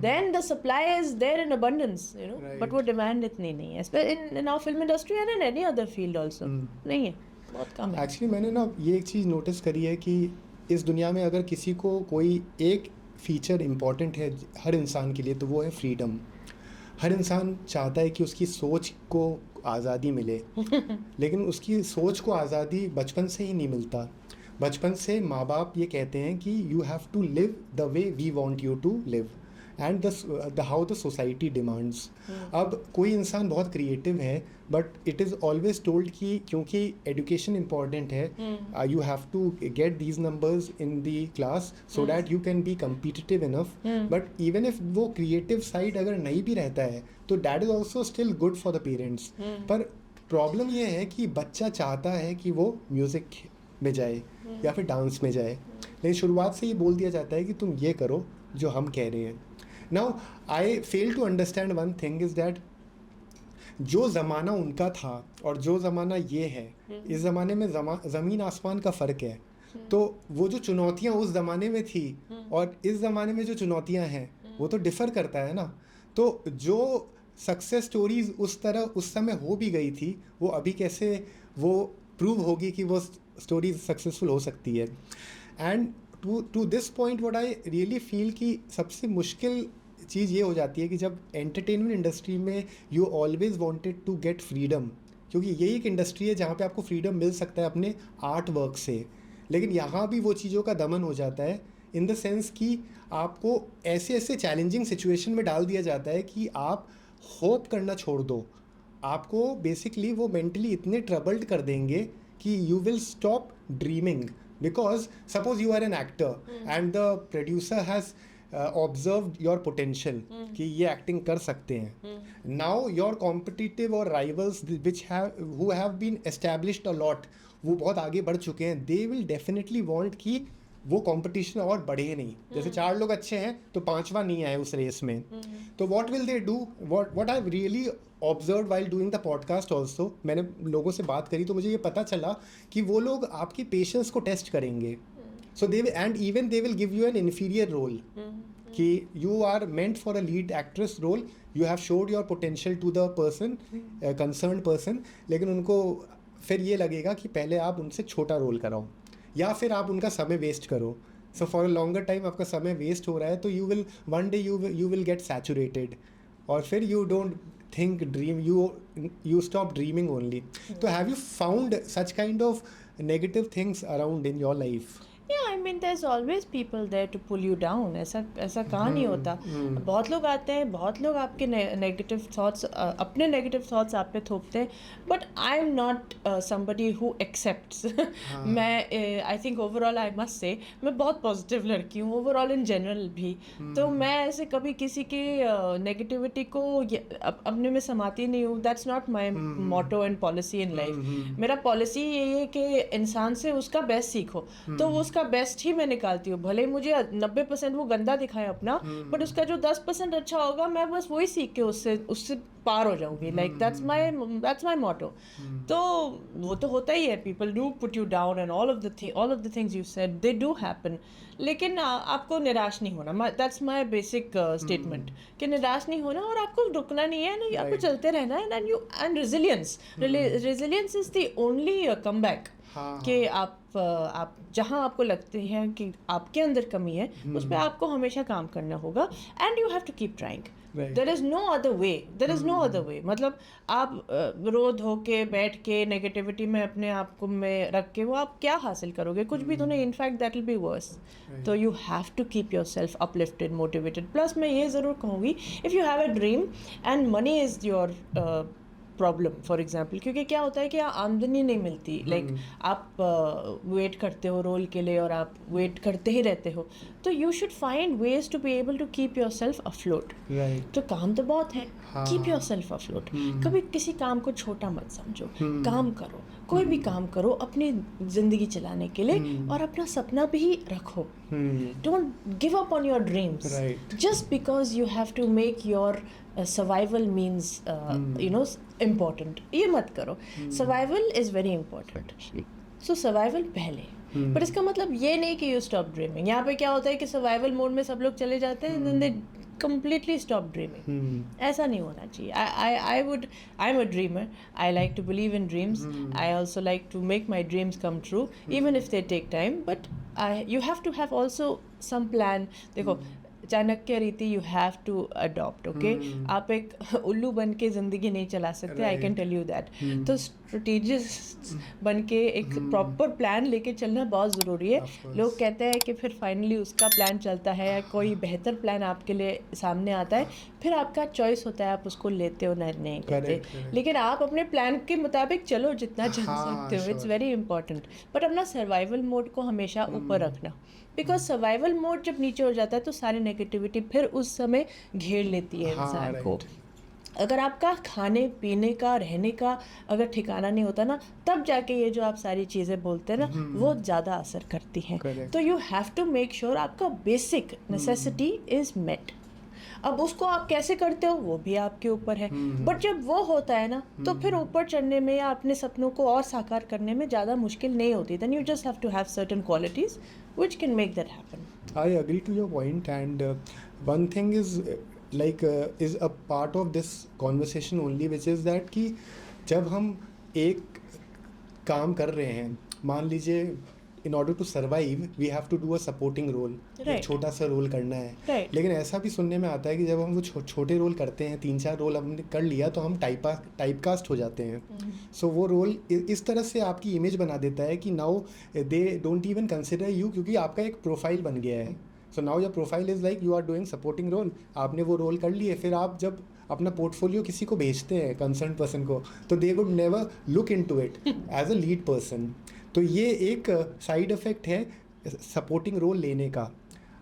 then the supply is there in abundance, you know, but वो डिमांड इतनी नहीं है in our film industry and in any other field also, नहीं है, बहुत कम है। एक्चुअली मैंने ना ये एक चीज़ नोटिस करी है कि इस दुनिया में अगर किसी को कोई एक फीचर इम्पॉर्टेंट है हर इंसान के लिए तो वो है फ्रीडम। हर इंसान चाहता है कि उसकी सोच को आज़ादी मिले लेकिन उसकी सोच को आज़ादी बचपन से ही नहीं मिलता। बचपन से माँ बाप ये कहते हैं कि you have to live the way we want you to live and the how the society demands. अब कोई इंसान बहुत क्रिएटिव है but it is always told कि क्योंकि एजुकेशन इम्पॉर्टेंट है, you have to get these numbers in the class so that you can be competitive enough. But even if वो creative side अगर नहीं भी रहता है तो that is also still good for the parents. पर problem ये है कि बच्चा चाहता है कि वो म्यूज़िक में जाए या फिर डांस में जाए, लेकिन शुरुआत से ये बोल दिया जाता है कि तुम ये करो जो हम कह रहे हैं। Now, I fail to understand one thing is that जो ज़माना उनका था और जो ज़माना ये है, इस ज़माने में ज़मीन आसमान का फ़र्क है। तो वो जो चुनौतियाँ उस ज़माने में थी और इस ज़माने में जो चुनौतियाँ हैं वो तो डिफ़र करता है ना। तो जो सक्सेस स्टोरीज़ उस तरह उस समय हो भी गई थी वो अभी कैसे वो प्रूव होगी कि वो स्टोरीज सक्सेसफुल हो सकती है। And to this point what I really feel कि सबसे मुश्किल चीज़ ये हो जाती है कि जब एंटरटेनमेंट इंडस्ट्री में you always wanted to get freedom, क्योंकि यही एक इंडस्ट्री है जहाँ पे आपको फ्रीडम मिल सकता है अपने आर्ट वर्क से, लेकिन यहाँ भी वो चीज़ों का दमन हो जाता है इन द सेंस कि आपको ऐसे ऐसे चैलेंजिंग सिचुएशन में डाल दिया जाता है कि आप होप करना छोड़ दो। आपको बेसिकली वो मेंटली इतने ट्रबल्ड कर देंगे कि you will stop dreaming, because suppose you are an actor and the producer has observed your potential कि ये एक्टिंग कर सकते हैं। नाउ योर कॉम्पिटिटिव और rivals which who have been established a lot, वो बहुत आगे बढ़ चुके हैं, दे विल डेफिनेटली वांट कि वो कंपटीशन और बढ़े नहीं। जैसे 4 लोग अच्छे हैं तो 5वां नहीं आए उस रेस में, तो what will they do? What I really observe while doing the podcast also, मैंने लोगों से बात करी तो मुझे ये पता चला कि वो लोग आपकी पेशेंस को टेस्ट करेंगे। So they and even they will give you an inferior role कि you are meant for a lead actress role, you have showed your potential to the person concern person, लेकिन उनको फिर ये लगेगा कि पहले आप उनसे छोटा रोल कराओ या फिर आप उनका समय वेस्ट करो। So for a longer time आपका समय वेस्ट हो रहा है तो you will one day you will get saturated और फिर you don't think, dream, you stop dreaming only. So have you found such kind of negative things around in your life? Yeah, I mean there's always people there to pull you down. ऐसा कहाँ नहीं होता. बहुत लोग आते हैं, बहुत लोग आपके नेगेटिव थॉट्स अपने नेगेटिव थॉट्स आप पे थोपते हैं, but I am not somebody who accepts. मैं I think overall I must say मैं बहुत पॉजिटिव लड़की हूँ ओवरऑल इन जनरल भी. तो मैं ऐसे कभी किसी की नेगेटिविटी को अपने में समाती नहीं हूँ. That's not my motto and policy in life. मेरा पॉलिसी यही है कि इंसान से उसका बेस्ट सीखो, तो उसका बेस्ट ही मैं निकालती हूँ. भले मुझे 90% वो गंदा दिखाए अपना, बट उसका जो 10% अच्छा होगा मैं बस वही सीख के उससे पार हो जाऊंगी. लाइक दैट्स माई मोटो. तो वो तो होता ही है. People do put you down and all of the things you said they do happen. लेकिन आपको निराश नहीं होना. दैट्स माई बेसिक स्टेटमेंट कि निराश नहीं होना और आपको रुकना नहीं है. नहीं, आपको चलते रहना है. And resilience is the only comeback. कि आप जहाँ आपको लगते हैं कि आपके अंदर कमी है, उस पर आपको हमेशा काम करना होगा. And you have to keep trying. There is no other way. मतलब आप रो धो के बैठ के नेगेटिविटी में अपने आप को में रख के वो आप क्या हासिल करोगे? कुछ भी तो नहीं. In fact that will be worse. तो you have to keep yourself uplifted, motivated. Plus मैं ये ज़रूर कहूँगी, if you have a dream and money is your problem for example, क्योंकि क्या होता है कि आमदनी नहीं मिलती. लाइक आप वेट करते हो रोल के लिए और आप वेट करते ही रहते हो. तो you should find ways to be able to keep yourself afloat. तो काम तो बहुत है, कीप योर सेल्फ अफ्लोट. कभी किसी काम को छोटा मत समझो. काम करो, कोई भी काम करो अपनी ज़िंदगी चलाने के लिए, और अपना सपना भी रखो. Don't give up on your dreams just because you have to make your survival means important. ये मत करो. Survival is very important. So survival पहले. बट इसका मतलब ये नहीं कि यू स्टॉप ड्रीमिंग. यहाँ पे क्या होता है कि सर्वाइवल मोड में सब लोग चले जाते हैं, then they completely stop dreaming. ऐसा नहीं होना चाहिए. I'm a dreamer. I like to believe in dreams. I also like to make my dreams come true, even if they take time. But you have to have also some plan. देखो, चाणक्य रीति you have to adopt. Okay, आप एक उल्लू बन के ज़िंदगी नहीं चला सकते. I can tell you that. तो स्ट्रेटेजिस्ट बन के एक प्रॉपर प्लान लेके चलना बहुत ज़रूरी है. लोग कहते हैं कि फिर फाइनली उसका प्लान चलता है या कोई बेहतर प्लान आपके लिए सामने आता है, फिर आपका चॉइस होता है, आप उसको लेते हो नहीं करते. लेकिन आप अपने प्लान के मुताबिक चलो जितना चल सकते हो. It's very important. बट अपना सर्वाइवल मोड को हमेशा ऊपर रखना, बिकॉज सर्वाइवल मोड जब नीचे हो जाता है तो सारी नेगेटिविटी फिर उस समय घेर लेती है इंसान को. अगर आपका खाने पीने का रहने का अगर ठिकाना नहीं होता ना, तब जाके ये जो आप सारी चीज़ें बोलते हैं ना, वो ज़्यादा असर करती हैं. तो you have to make sure आपका बेसिक नेसेसिटी इज़ मेट. अब उसको आप कैसे करते हो वो भी आपके ऊपर है. बट जब वो होता है ना, तो फिर ऊपर चढ़ने में या अपने सपनों को और साकार करने में ज़्यादा मुश्किल नहीं होती. Then you just have to have certain qualities which can make that happen. I agree to your point, and one thing is is a part of this conversation only, which is that कि जब हम एक काम कर रहे हैं, मान लीजिए in order to survive we have to do a supporting role. एक छोटा सा रोल करना है. लेकिन ऐसा भी सुनने में आता है कि जब हम वो छोटे रोल करते हैं, 3-4 रोल हमने कर लिया, तो हम टाइपकास्ट हो जाते हैं. सो वो रोल इस तरह से आपकी इमेज बना देता है कि now they don't even consider you, क्योंकि आपका एक प्रोफाइल बन गया है. So now your profile is like you are doing supporting role. आपने वो रोल कर लिए, फिर आप जब अपना पोर्टफोलियो किसी को भेजते हैं, कंसर्न पर्सन को, तो they would never look into it as a lead person. तो ये एक साइड इफ़ेक्ट है सपोर्टिंग रोल लेने का.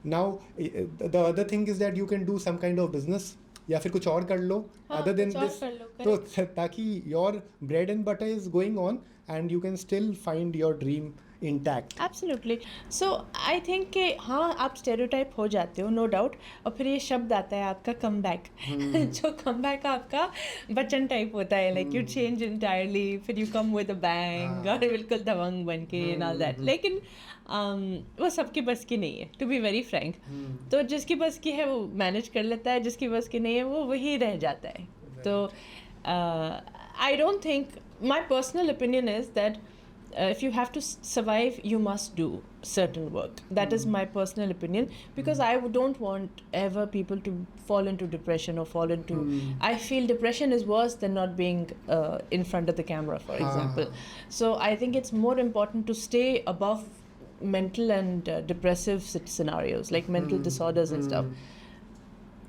Now the other thing is that you can do some kind of business, या फिर कुछ और कर लो अदर देन दिस, तो ताकि your bread and butter is going on and you can still find your dream intact. Absolutely. So I think कि हाँ, आप स्टेरियोटाइप हो जाते हो, नो डाउट. और फिर ये शब्द आता है आपका कम बैक. जो कम बैक आपका बच्चन टाइप होता है, लाइक यू चेंज इंटायरली, फिर you come with a bang और बिल्कुल दबंग बन के एंड ऑल दैट. लेकिन वो सबकी बस की नहीं है, टू बी वेरी फ्रैंक. तो जिसकी बस की है वो मैनेज कर लेता है, जिसकी बस की नहीं है वो वही रह जाता है. तो I don't think, my personal opinion is that if you have to survive, you must do. certain work. That is my personal opinion, because I don't want ever people to fall into depression or fall into. I feel depression is worse than not being in front of the camera, for example. So I think it's more important to stay above mental and depressive scenarios, like mental disorders and stuff.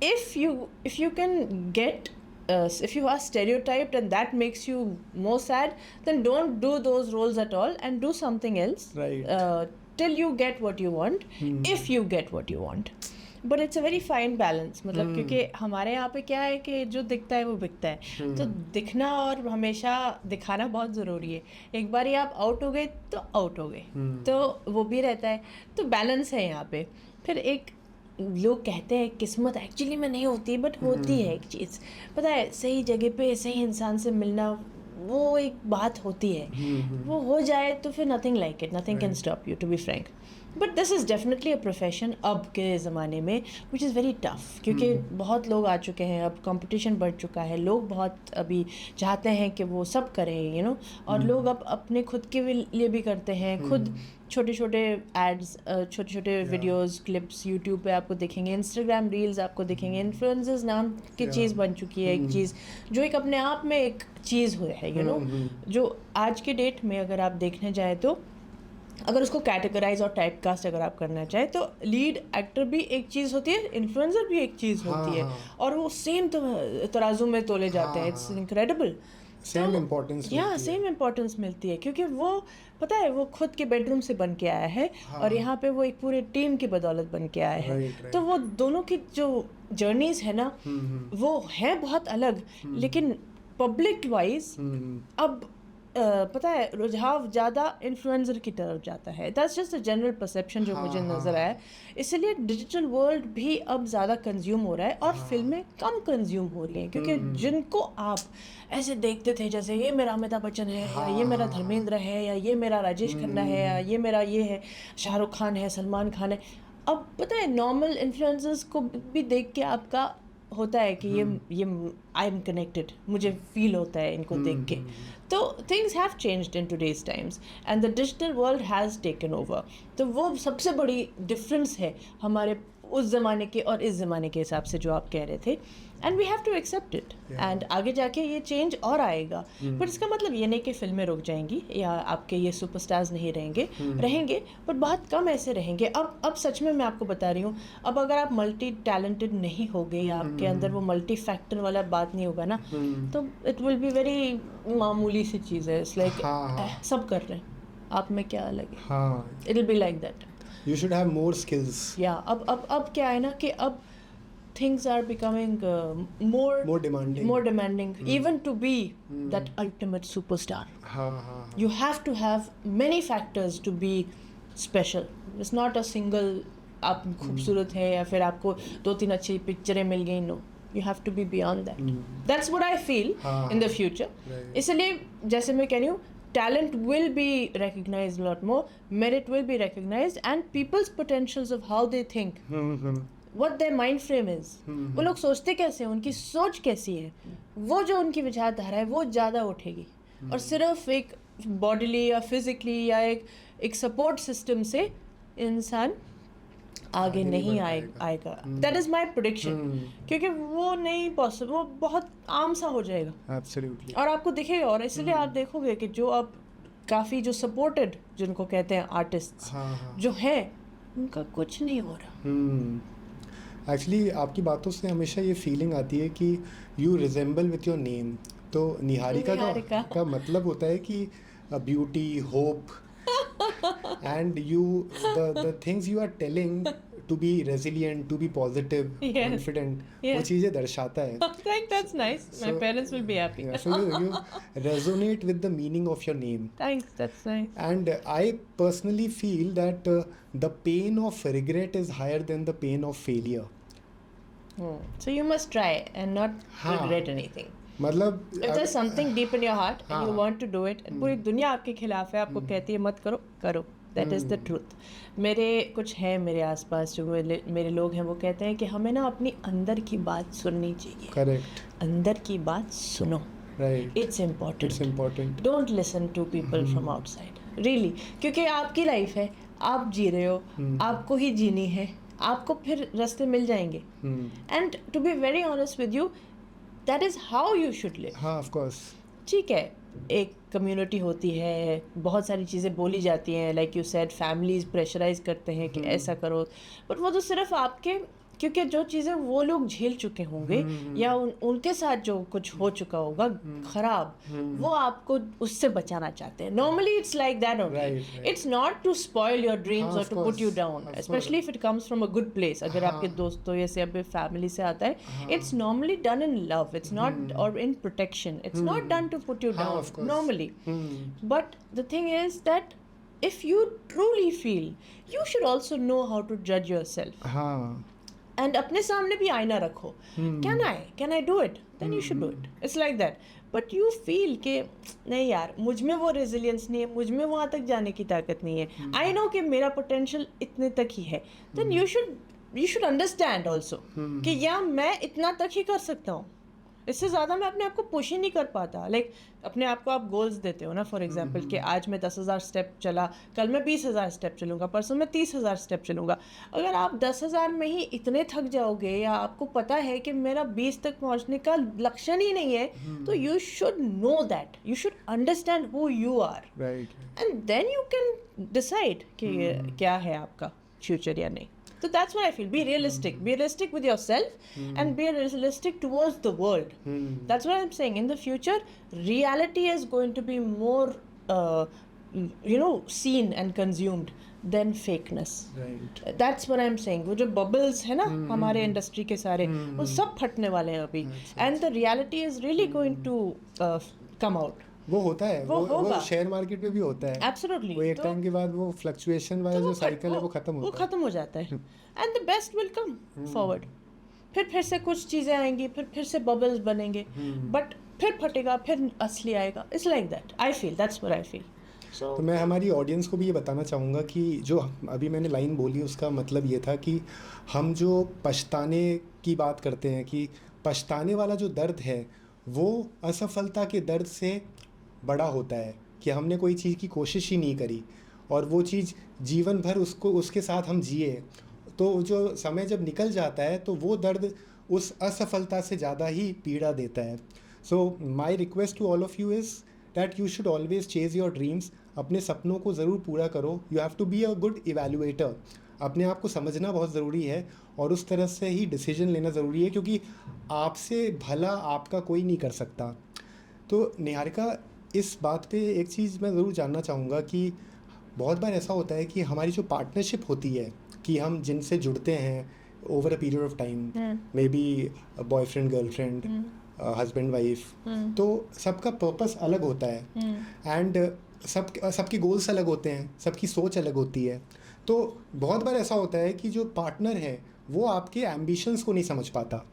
If you can get if you are stereotyped and that makes you more sad, then don't do those roles at all and do something else. Right. Till you get what you want, if you get what you want. But it's a very fine balance, मतलब क्योंकि हमारे यहाँ पे क्या है कि जो दिखता है वो बिकता है, तो दिखना और हमेशा दिखाना बहुत ज़रूरी है. एक बार ही आप आउट हो गए तो आउट हो गए, तो वो भी रहता है. तो बैलेंस है यहाँ पे. फिर एक लोग कहते हैं किस्मत एक्चुअली में नहीं होती, बट होती है एक चीज़, पता है, सही जगह पे सही इंसान से मिलना, वो एक बात होती है. वो हो जाए तो फिर nothing like it, nothing can stop you, to be frank. But this is definitely a profession अब के ज़माने में विच इज़ वेरी टफ, क्योंकि बहुत लोग आ चुके हैं, अब कंपटीशन बढ़ चुका है, लोग बहुत अभी चाहते हैं कि वो सब करें, यू नो, और लोग अब अपने खुद के लिए भी करते हैं. खुद छोटे छोटे एड्स, छोटे छोटे वीडियोस, क्लिप्स यूट्यूब पे आपको दिखेंगे, इंस्टाग्राम रील्स आपको दिखेंगे. इन्फ्लुएंसर्स नाम की चीज़ बन चुकी है, एक चीज़ जो एक अपने आप में एक चीज़ है, यू नो, जो आज के डेट में अगर आप देखने जाए तो अगर उसको कैटेगराइज और टाइपकास्ट अगर आप करना चाहें तो लीड एक्टर भी एक चीज़ होती है, इन्फ्लुएंसर भी एक चीज़ होती है, और वो सेम तराजू में तोले जाते हैं. It's incredible. Same importance. या सेम इम्पोर्टेंस मिलती है, क्योंकि वो पता है वो खुद के बेडरूम से बन के आया है, और यहाँ पे वो एक पूरे टीम की बदौलत बन के आया है. तो वो दोनों की जो जर्नीज है ना, वो है बहुत अलग, लेकिन पब्लिक वाइज अब पता है रुझाव ज़्यादा इन्फ्लुएंसर की तरफ जाता है. That's just a general perception जो मुझे नज़र आया. इसलिए डिजिटल वर्ल्ड भी अब ज़्यादा कंज्यूम हो रहा है, और फिल्में कम कंज्यूम हो रही हैं, क्योंकि जिनको आप ऐसे देखते थे जैसे ये मेरा अमिताभ बच्चन है, या ये मेरा धर्मेंद्र है, या ये मेरा राजेश खन्ना है, या ये मेरा ये है शाहरुख खान है, सलमान खान है, अब पता है नॉर्मल इन्फ्लुएंसर्स को भी देख के आपका होता है कि ये आई एम कनेक्टेड, मुझे फील होता है इनको देख के. तो things have changed in today's times and the digital world has taken over. तो वो सबसे बड़ी डिफरेंस है हमारे उस ज़माने के और इस ज़माने के हिसाब से जो आप कह रहे थे. And we have to accept it, and आगे जाके ये चेंज और आएगा. बट इसका मतलब ये नहीं कि फिल्में रुक जाएंगी या आपके ये सुपरस्टार्स नहीं रहेंगे, बट बहुत कम ऐसे रहेंगे. अब सच में मैं आपको बता रही हूँ, अब अगर आप मल्टी टैलेंटेड नहीं होगे या आपके अंदर वो मल्टी फैक्टर वाला बात नहीं होगा ना, तो इट विल बी वेरी मामूली सी चीज़ है. इट्स लाइक सब कर रहे हैं, आप में क्या अलग है. It will be like that. You should have more skills. Yeah, अब क्या है ना कि अब things are becoming more demanding, even to be that ultimate superstar. You have to have many factors to be special. It's not a single आप खूबसूरत है या फिर आपको 2-3 अच्छी पिक्चरें मिल गई. No, you have to be beyond that. That's what I feel in the future. इसलिए जैसे मैं कह रही हूँ, talent will be recognized a lot more, merit will be recognized, and people's potentials of how they think, what their mind frame is, वो लोग सोचते कैसे हैं, उनकी सोच कैसी है, वो जो उनकी विचारधारा है वो ज़्यादा उठेगी. और सिर्फ एक बॉडीली या फिजिकली या एक सपोर्ट सिस्टम से इंसान आगे नहीं आएगा. दैट इज माई प्रेडिक्शन, क्योंकि वो नहीं पॉसिबल, वो बहुत आम सा हो जाएगा. Absolutely. और आपको दिखेगा, और इसलिए आप देखोगे कि जो अब काफ़ी जो सपोर्टेड जिनको कहते हैं आर्टिस्ट जो हैं, उनका कुछ नहीं हो रहा. एक्चुअली आपकी बातों से हमेशा ये फीलिंग आती है कि you resemble with your name. तो निहारिका का मतलब होता है कि beauty, hope, and the things you are telling to be resilient, to be positive, confident, वो चीज़ें दर्शाता है. That's nice. My parents will be happy. So you resonate with the meaning of your name. Thanks, that's nice. And I personally feel that the pain of regret is higher than the pain of failure. So you must try and not regret anything. मतलब if there's something deep in your heart and you want to do it, पूरी दुनिया आपके खिलाफ है, आपको कहती है मत करो. That is the truth. मेरे कुछ हैं मेरे आसपास जो मेरे लोग हैं, वो कहते हैं कि हमें ना अपनी अंदर की बात सुननी चाहिए. Correct. अंदर की बात सुनो. Right. It's important. It's important. Don't listen to people from outside. Really, क्योंकि आपकी लाइफ है, आप जी रहे हो, आपको ही जीनी है, आपको फिर रास्ते मिल जाएंगे. And to be very honest with you, that is how you should live. हाँ ऑफ कोर्स. ठीक है, एक कम्युनिटी होती है, बहुत सारी चीज़ें बोली जाती हैं, like you said families pressurize करते हैं कि ऐसा करो, बट वो तो सिर्फ आपके, क्योंकि जो चीज़ें वो लोग झेल चुके होंगे या उनके साथ जो कुछ हो चुका होगा खराब, वो आपको उससे बचाना चाहते हैं. Normally it's like that only. It's not to spoil your dreams और to put you down, especially if it comes from a good place. अगर आपके दोस्तों या से अपने फैमिली से आता है, it's normally done in love, it's not और in protection, it's not done to put you down normally. But the thing is that if you truly feel, you should also know how to judge yourself. हाँ. And अपने सामने भी आईना रखो. Can I do it, then you should do it. It's like that. But you feel कि नहीं यार, मुझ में वो रेजिलियंस नहीं है, मुझ में वहाँ तक जाने की ताकत नहीं है, आई नो कि मेरा पोटेंशियल इतने तक ही है, then you should understand also कि या मैं इतना तक ही कर सकता हूँ, इससे ज़्यादा मैं अपने आप को पुश ही नहीं कर पाता. लाइक अपने आप को आप गोल्स देते हो ना, फॉर एग्जांपल कि आज मैं 10,000 स्टेप चला, कल मैं 20,000 स्टेप चलूँगा, परसों मैं 30,000 स्टेप चलूँगा. अगर आप 10,000 में ही इतने थक जाओगे, या आपको पता है कि मेरा 20 तक पहुँचने का लक्षण ही नहीं है, तो you should know that, you should understand who you are, and then you can decide कि क्या है आपका फ्यूचर या नहीं. So that's what I feel. Be realistic. Be realistic with yourself and be realistic towards the world. That's what I'm saying. In the future, reality is going to be more, seen and consumed than fakeness. Right. That's what I'm saying. वो जो bubbles है ना हमारे industry के सारे, वो सब फटने वाले हैं अभी. And the reality is really going to come out. वो होता है, वो शेयर मार्केट में भी होता है. एब्सोल्युटली. वो एक टाइम के बाद वो फ्लक्चुएशन वाला जो साइकिल है वो खत्म हो जाता है. And the best will come forward. फिर से कुछ चीज़ें आएंगी, फिर से बबल्स बनेंगे, बट फिर फटेगा, फिर असली आएगा. It's like that. I feel that's what I feel. तो मैं हमारी ऑडियंस को भी ये बताना चाहूँगा कि जो अभी मैंने लाइन बोली उसका मतलब ये था कि हम जो पछताने की बात करते हैं, कि पछताने वाला जो दर्द है वो असफलता के दर्द से बड़ा होता है, कि हमने कोई चीज़ की कोशिश ही नहीं करी और वो चीज़ जीवन भर उसके साथ हम जिए, तो जो समय जब निकल जाता है तो वो दर्द उस असफलता से ज़्यादा ही पीड़ा देता है. So my request to all of you is that you should always chase your dreams. अपने सपनों को ज़रूर पूरा करो. You have to be a good evaluator. अपने आप को समझना बहुत ज़रूरी है और उस तरह से ही डिसीजन लेना ज़रूरी है, क्योंकि आपसे भला आपका कोई नहीं कर सकता. तो निहारिका, इस बात पे एक चीज़ मैं ज़रूर जानना चाहूँगा कि बहुत बार ऐसा होता है कि हमारी जो पार्टनरशिप होती है, कि हम जिनसे जुड़ते हैं over a period of time, may be boyfriend girlfriend, husband wife, तो सबका पर्पस अलग होता है एंड सबके गोल्स अलग होते हैं, सबकी सोच अलग होती है. तो बहुत बार ऐसा होता है कि जो पार्टनर है वो आपके एम्बिशंस को नहीं समझ पाता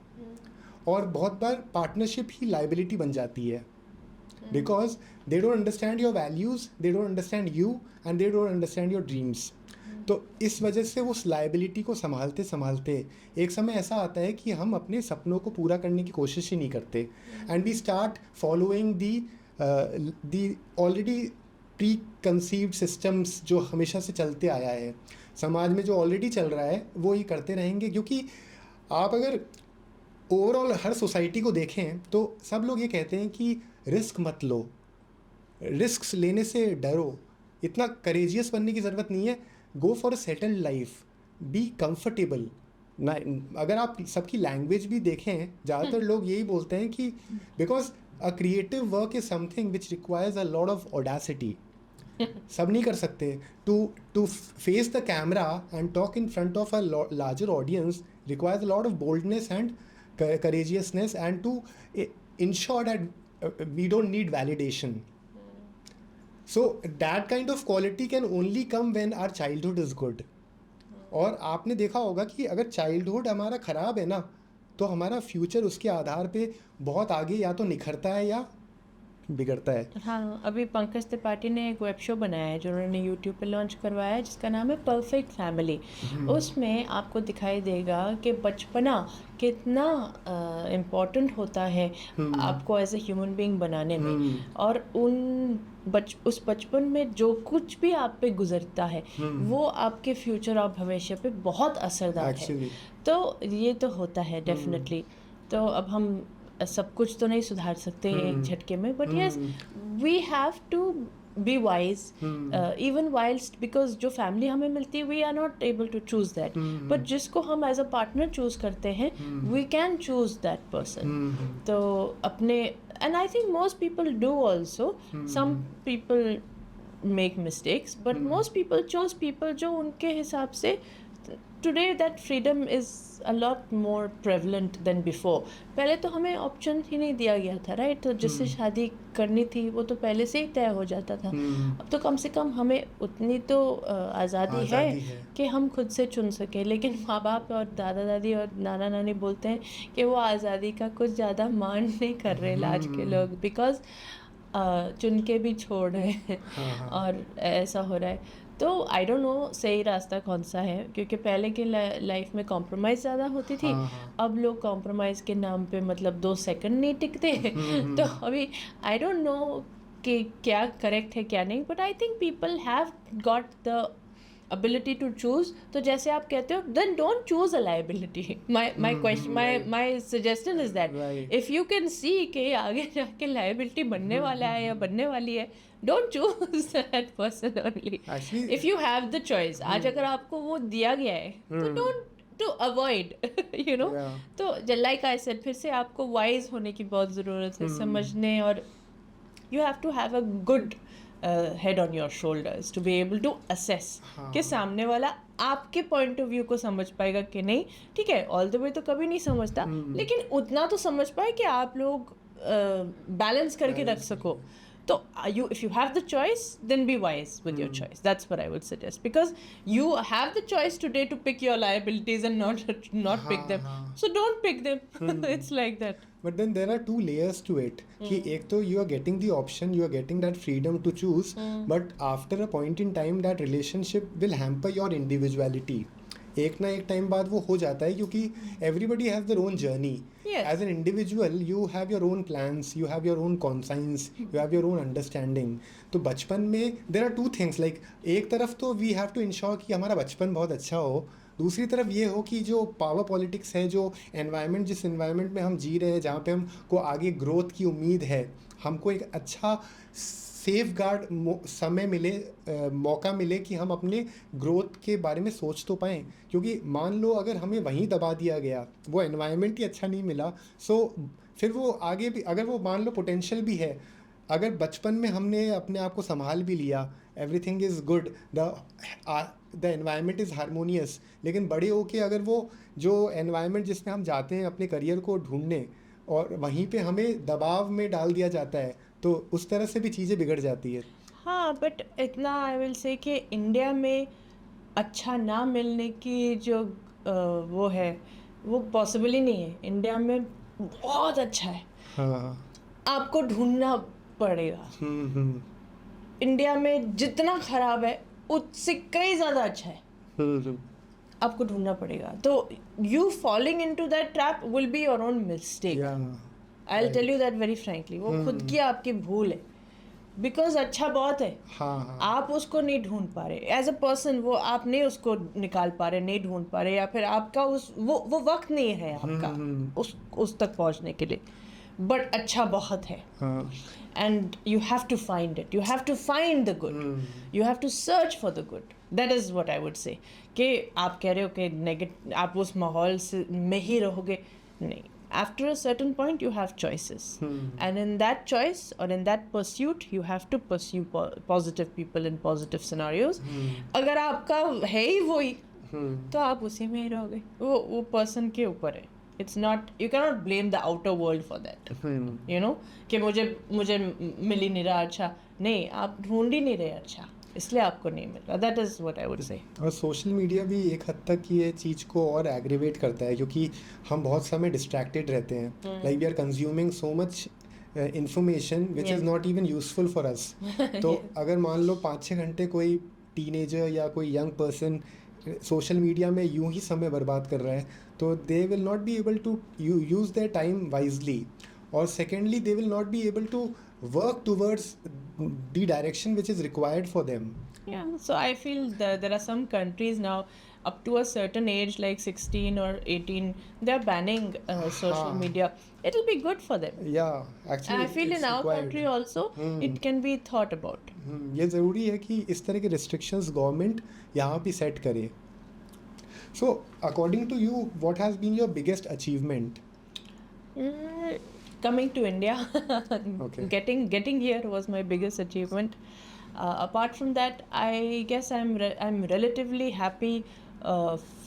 और बहुत बार पार्टनरशिप ही लाइबिलिटी बन जाती है, because they don't understand your values, they don't understand you and they don't understand your dreams. तो इस वजह से उस लाइबिलिटी को संभालते संभालते एक समय ऐसा आता है कि हम अपने सपनों को पूरा करने की कोशिश ही नहीं करते, and we start following the already preconceived systems जो हमेशा से चलते आया है. समाज में जो ऑलरेडी चल रहा है वो ही करते रहेंगे, क्योंकि आप अगर ओवरऑल हर सोसाइटी को देखें तो सब लोग ये कहते हैं कि रिस्क मत लो, रिस्क लेने से डरो, इतना करेजियस बनने की ज़रूरत नहीं है, go for a settled life, be comfortable ना. अगर आप सबकी लैंग्वेज भी देखें, ज़्यादातर लोग यही बोलते हैं कि because a creative work is something which requires a lot of audacity. सब नहीं कर सकते. To face the camera and talk in front of a larger audience requires a lot of boldness and courageousness and to ensure that we don't need validation. So that kind of quality can only come when our childhood is good. और आपने देखा होगा कि अगर childhood हमारा ख़राब है ना, तो हमारा फ्यूचर उसके आधार पे बहुत आगे या तो निखरता है या बिगड़ता है। हाँ, अभी पंकज त्रिपाठी ने एक वेब शो बनाया है जो उन्होंने यूट्यूब पे लॉन्च करवाया है, जिसका नाम है परफेक्ट फैमिली। उसमें आपको दिखाई देगा कि बचपना कितना इम्पोर्टेंट होता है आपको एज ए ह्यूमन बीइंग बनाने में, और उस बचपन में जो कुछ भी आप पे गुजरता है वो आपके फ्यूचर और भविष्य पे बहुत असरदार है। तो ये तो होता है डेफिनेटली। तो अब हम सब कुछ तो नहीं सुधार सकते एक झटके में, but yes we have to be wise even whilst, because जो फैमिली हमें मिलती है we are not able to choose that, but जिसको हम एज अ पार्टनर चूज करते हैं we can choose that person. तो अपने, and I think most people do also, some people make mistakes but most people choose people जो उनके हिसाब से, today that freedom is a lot more prevalent than before. पहले तो हमें option ही नहीं दिया गया था, राइट? तो जिससे शादी करनी थी वो तो पहले से ही तय हो जाता था। अब तो कम से कम हमें उतनी तो आज़ादी है कि हम खुद से चुन सके, लेकिन माँ बाप और दादा दादी और नाना नानी बोलते हैं कि वो आज़ादी का कुछ ज़्यादा मान नहीं कर रहे आज के लोग, बिकॉज चुन के भी छोड़ रहे हैं और ऐसा हो रहा है। तो आई डोंट नो सही रास्ता कौन सा है, क्योंकि पहले की लाइफ में कॉम्प्रोमाइज़ ज़्यादा होती थी। अब लोग कॉम्प्रोमाइज़ के नाम पे मतलब 2 सेकंड नहीं टिकते। तो अभी आई डोंट नो कि क्या करेक्ट है क्या नहीं, but I think people have got the ability to choose. तो जैसे आप कहते हो, then don't choose a liability. My question, my suggestion is that if you can see कि आगे जाके liability बनने वाला है या बनने वाली है, don't choose that person only. If you have the choice, आज अगर आपको वो दिया गया है तो don't to avoid, you know. तो like I said, फिर से आपको wise होने की बहुत ज़रूरत है, समझने, और you have to have a good head on your shoulders to be able to assess कि सामने वाला आपके पॉइंट ऑफ व्यू को समझ पाएगा कि नहीं। ठीक है, ऑल द वे तो कभी नहीं समझता, लेकिन उतना तो समझ पाए कि आप लोग बैलेंस करके रख सको। तो if you have the choice, then be wise with your choice. That's what I would suggest, because you have the choice today to pick your liabilities and not pick them. So don't pick them. It's like that. But then there are 2 layers to it. कि एक तो you are getting the option, you are getting that freedom to choose, but after a point in time that relationship will hamper your individuality. एक ना एक time बाद वो हो जाता है, क्योंकि everybody has their own journey. As an individual you have your own plans, you have your own conscience, you have your own understanding. तो बचपन में देयर आर 2 थिंग्स, लाइक एक तरफ तो वी हैव टू इंश्योर कि हमारा बचपन बहुत अच्छा हो, दूसरी तरफ ये हो कि जो पावर पॉलिटिक्स है, जो एनवायरनमेंट, जिस एनवायरनमेंट में हम जी रहे हैं, जहाँ पे हमको आगे ग्रोथ की उम्मीद है, हमको एक अच्छा सेफ गार्ड समय मिले, मौका मिले कि हम अपने ग्रोथ के बारे में सोच तो पाएँ। क्योंकि मान लो अगर हमें वहीं दबा दिया गया, वो एनवायरनमेंट ही अच्छा नहीं मिला, सो फिर वो आगे भी, अगर वो मान लो पोटेंशियल भी है, अगर बचपन में हमने अपने आप को संभाल भी लिया, everything is good, the environment is harmonious, लेकिन बड़े होके अगर वो जो एनवायरनमेंट जिसमें हम जाते हैं अपने करियर को ढूंढने, और वहीं पे हमें दबाव में डाल दिया जाता है, तो उस तरह से भी चीज़ें बिगड़ जाती है। हाँ, बट इतना आई विल से कि इंडिया में अच्छा ना मिलने की जो वो है वो पॉसिबल ही नहीं है। इंडिया में बहुत अच्छा है, आपको ढूंढना पड़ेगा। इंडिया में जितना खराब है उससे कई ज़्यादा अच्छा है, आपको ढूंढना पड़ेगा। तो you falling into that trap will be your own mistake. I will tell you that very frankly, वो खुद की आपकी भूल है, बिकॉज अच्छा बहुत है। आप उसको नहीं ढूंढ पा रहे एज अ पर्सन, वो आप नहीं उसको निकाल पा रहे, नहीं ढूंढ पा रहे, या फिर आपका वो वक्त नहीं है आपका उस तक पहुंचने के लिए। बट अच्छा बहुत है, and you have to find it, you have to find the good, you have to search for the good. That is what I would say. कि आप कह रहे हो कि नेगेटिव आप उस माहौल से में ही रहोगे, नहीं। After a certain point you have choices, and in that choice or in that pursuit you have to pursue positive people in positive scenarios. अगर आपका है ही वही, तो आप उसी में ही रहोगे, वो पर्सन के ऊपर है। It's not, you cannot blame the outer world for that. You know, कि मुझे मिल ही नहीं रहा अच्छा, नहीं, आप ढूंढ ही नहीं रहे अच्छा, इसलिए आपको नहीं मिल रहा। That is what I would से। और सोशल मीडिया भी एक हद तक ये चीज़ को और एग्रीवेट करता है, क्योंकि हम बहुत समय डिस्ट्रैक्टेड रहते हैं, like we are consuming so much information which is not even useful for us. तो अगर मान लो 5-6 घंटे कोई टीनेजर या कोई यंग पर्सन सोशल मीडिया में यूं ही समय बर्बाद कर रहा है, तो they will not be able to use their time wisely. और secondly they will not be able to work towards the direction which is required for them. Yeah, so I feel there are some countries now up to a certain age, like 16 or 18, they're banning social media. It'll be good for them. Yeah, actually. And I feel in our required. country also, it can be thought about. ये ज़रूरी है कि इस तरह के restrictions government यहाँ भी set करे. So according to you, what has been your biggest achievement? Coming to India, Okay. getting here was my biggest achievement. Apart from that, I guess I'm relatively happy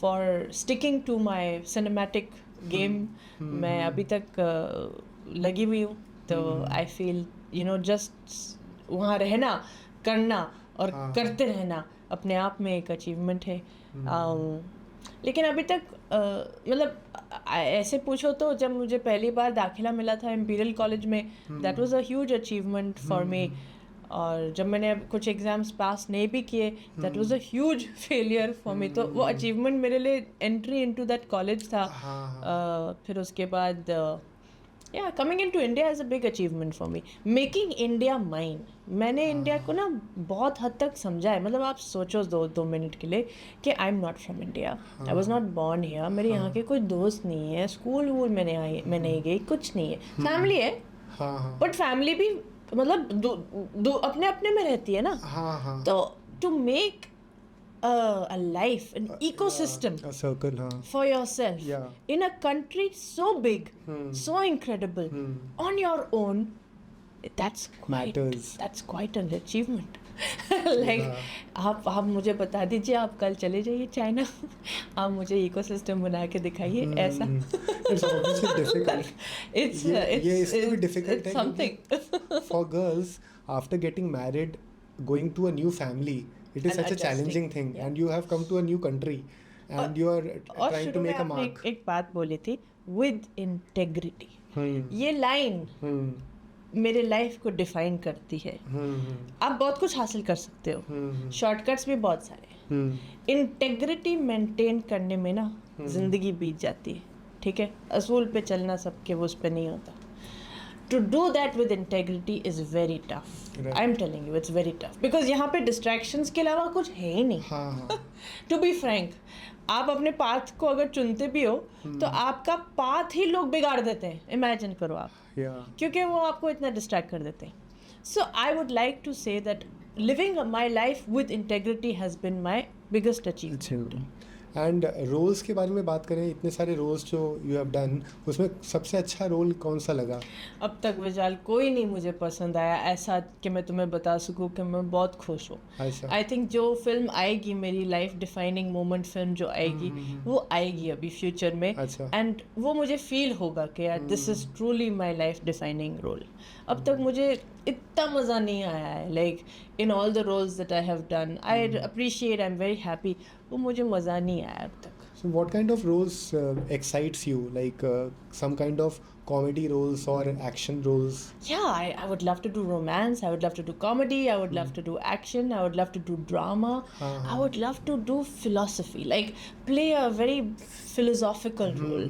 for sticking to my cinematic game. मैं अभी तक लगी हुई हूँ, तो I feel just वहाँ रहना, करना और करते रहना अपने आप में एक अचीवमेंट है. लेकिन अभी तक मतलब ऐसे पूछो तो जब मुझे पहली बार दाखिला मिला था इम्पीरियल कॉलेज में, that was a huge achievement for me. और जब मैंने कुछ एग्ज़ाम्स पास नहीं भी किए, that was a huge failure for me. तो वो अचीवमेंट मेरे लिए एंट्री इनटू दैट कॉलेज था. फिर उसके बाद या coming into India is a big achievement for me. Making India mine, मैंने इंडिया को ना बहुत हद तक समझा है. मतलब आप सोचो 2 मिनट के लिए कि आई am not from India, I was not born here, मेरे यहाँ के कोई दोस्त नहीं है, स्कूल वूल में नहीं गई, कुछ नहीं है. फैमिली है, बट फैमिली भी मतलब दो अपने अपने में रहती है ना. तो to make a life, an ecosystem, a circle, for yourself, in a country so big, so incredible, on your own, that's quite an achievement. Like आप मुझे बता दीजिए, आप कल चले जाइए चाइना, आप मुझे इकोसिस्टम बना के दिखाइए. ऐसा it's obviously difficult. It's difficult. It's something. For girls, after getting married, going to a new family, it is such a challenging thing. And you have come to a new country and you are trying to make a mark. एक बात बोली थी, with integrity. ये line मेरे life को define करती है. आप बहुत कुछ हासिल कर सकते हो, शॉर्टकट्स भी बहुत सारे. इंटेग्रिटी मेंटेन करने में ना जिंदगी बीत जाती है. ठीक है, असूल पे चलना सबके वो उस पे नहीं होता. To do that with integrity is very tough. Right. I'm telling you, it's very tough. Because यहाँ पे distractions के अलावा कुछ है ही नहीं. To be frank, आप अपने पाथ को अगर चुनते भी हो, तो आपका पाथ ही लोग बिगाड़ देते हैं. इमेजिन करो आप, क्योंकि वो आपको इतना डिस्ट्रैक्ट कर देते हैं. So I would like to say that living my life with integrity has been my biggest achievement. And roles के बारे में बात करें, इतने सारे रोल्स जो यू हैव डन, उसमें सबसे अच्छा रोल कौन सा लगा? अब तक विशाल कोई नहीं मुझे पसंद आया ऐसा कि मैं तुम्हें बता सकूं कि मैं बहुत खुश हूँ. आई थिंक जो फिल्म आएगी, मेरी लाइफ डिफाइनिंग मोमेंट फिल्म जो आएगी, वो आएगी अभी फ्यूचर में. एंड वो मुझे फील होगा कि यार this is truly my life defining role. अब तक मुझे इतना मज़ा नहीं आया है. Like in all the roles that I have done, I appreciate, I am very happy. वो मुझे मज़ा नहीं आया अब तक. So what kind of roles excites you? Like some kind of comedy roles or action roles? Yeah, I would love to do romance. I would love to do comedy. I would love to do action. I would love to do drama. I would love to do philosophy. Like play a very philosophical role.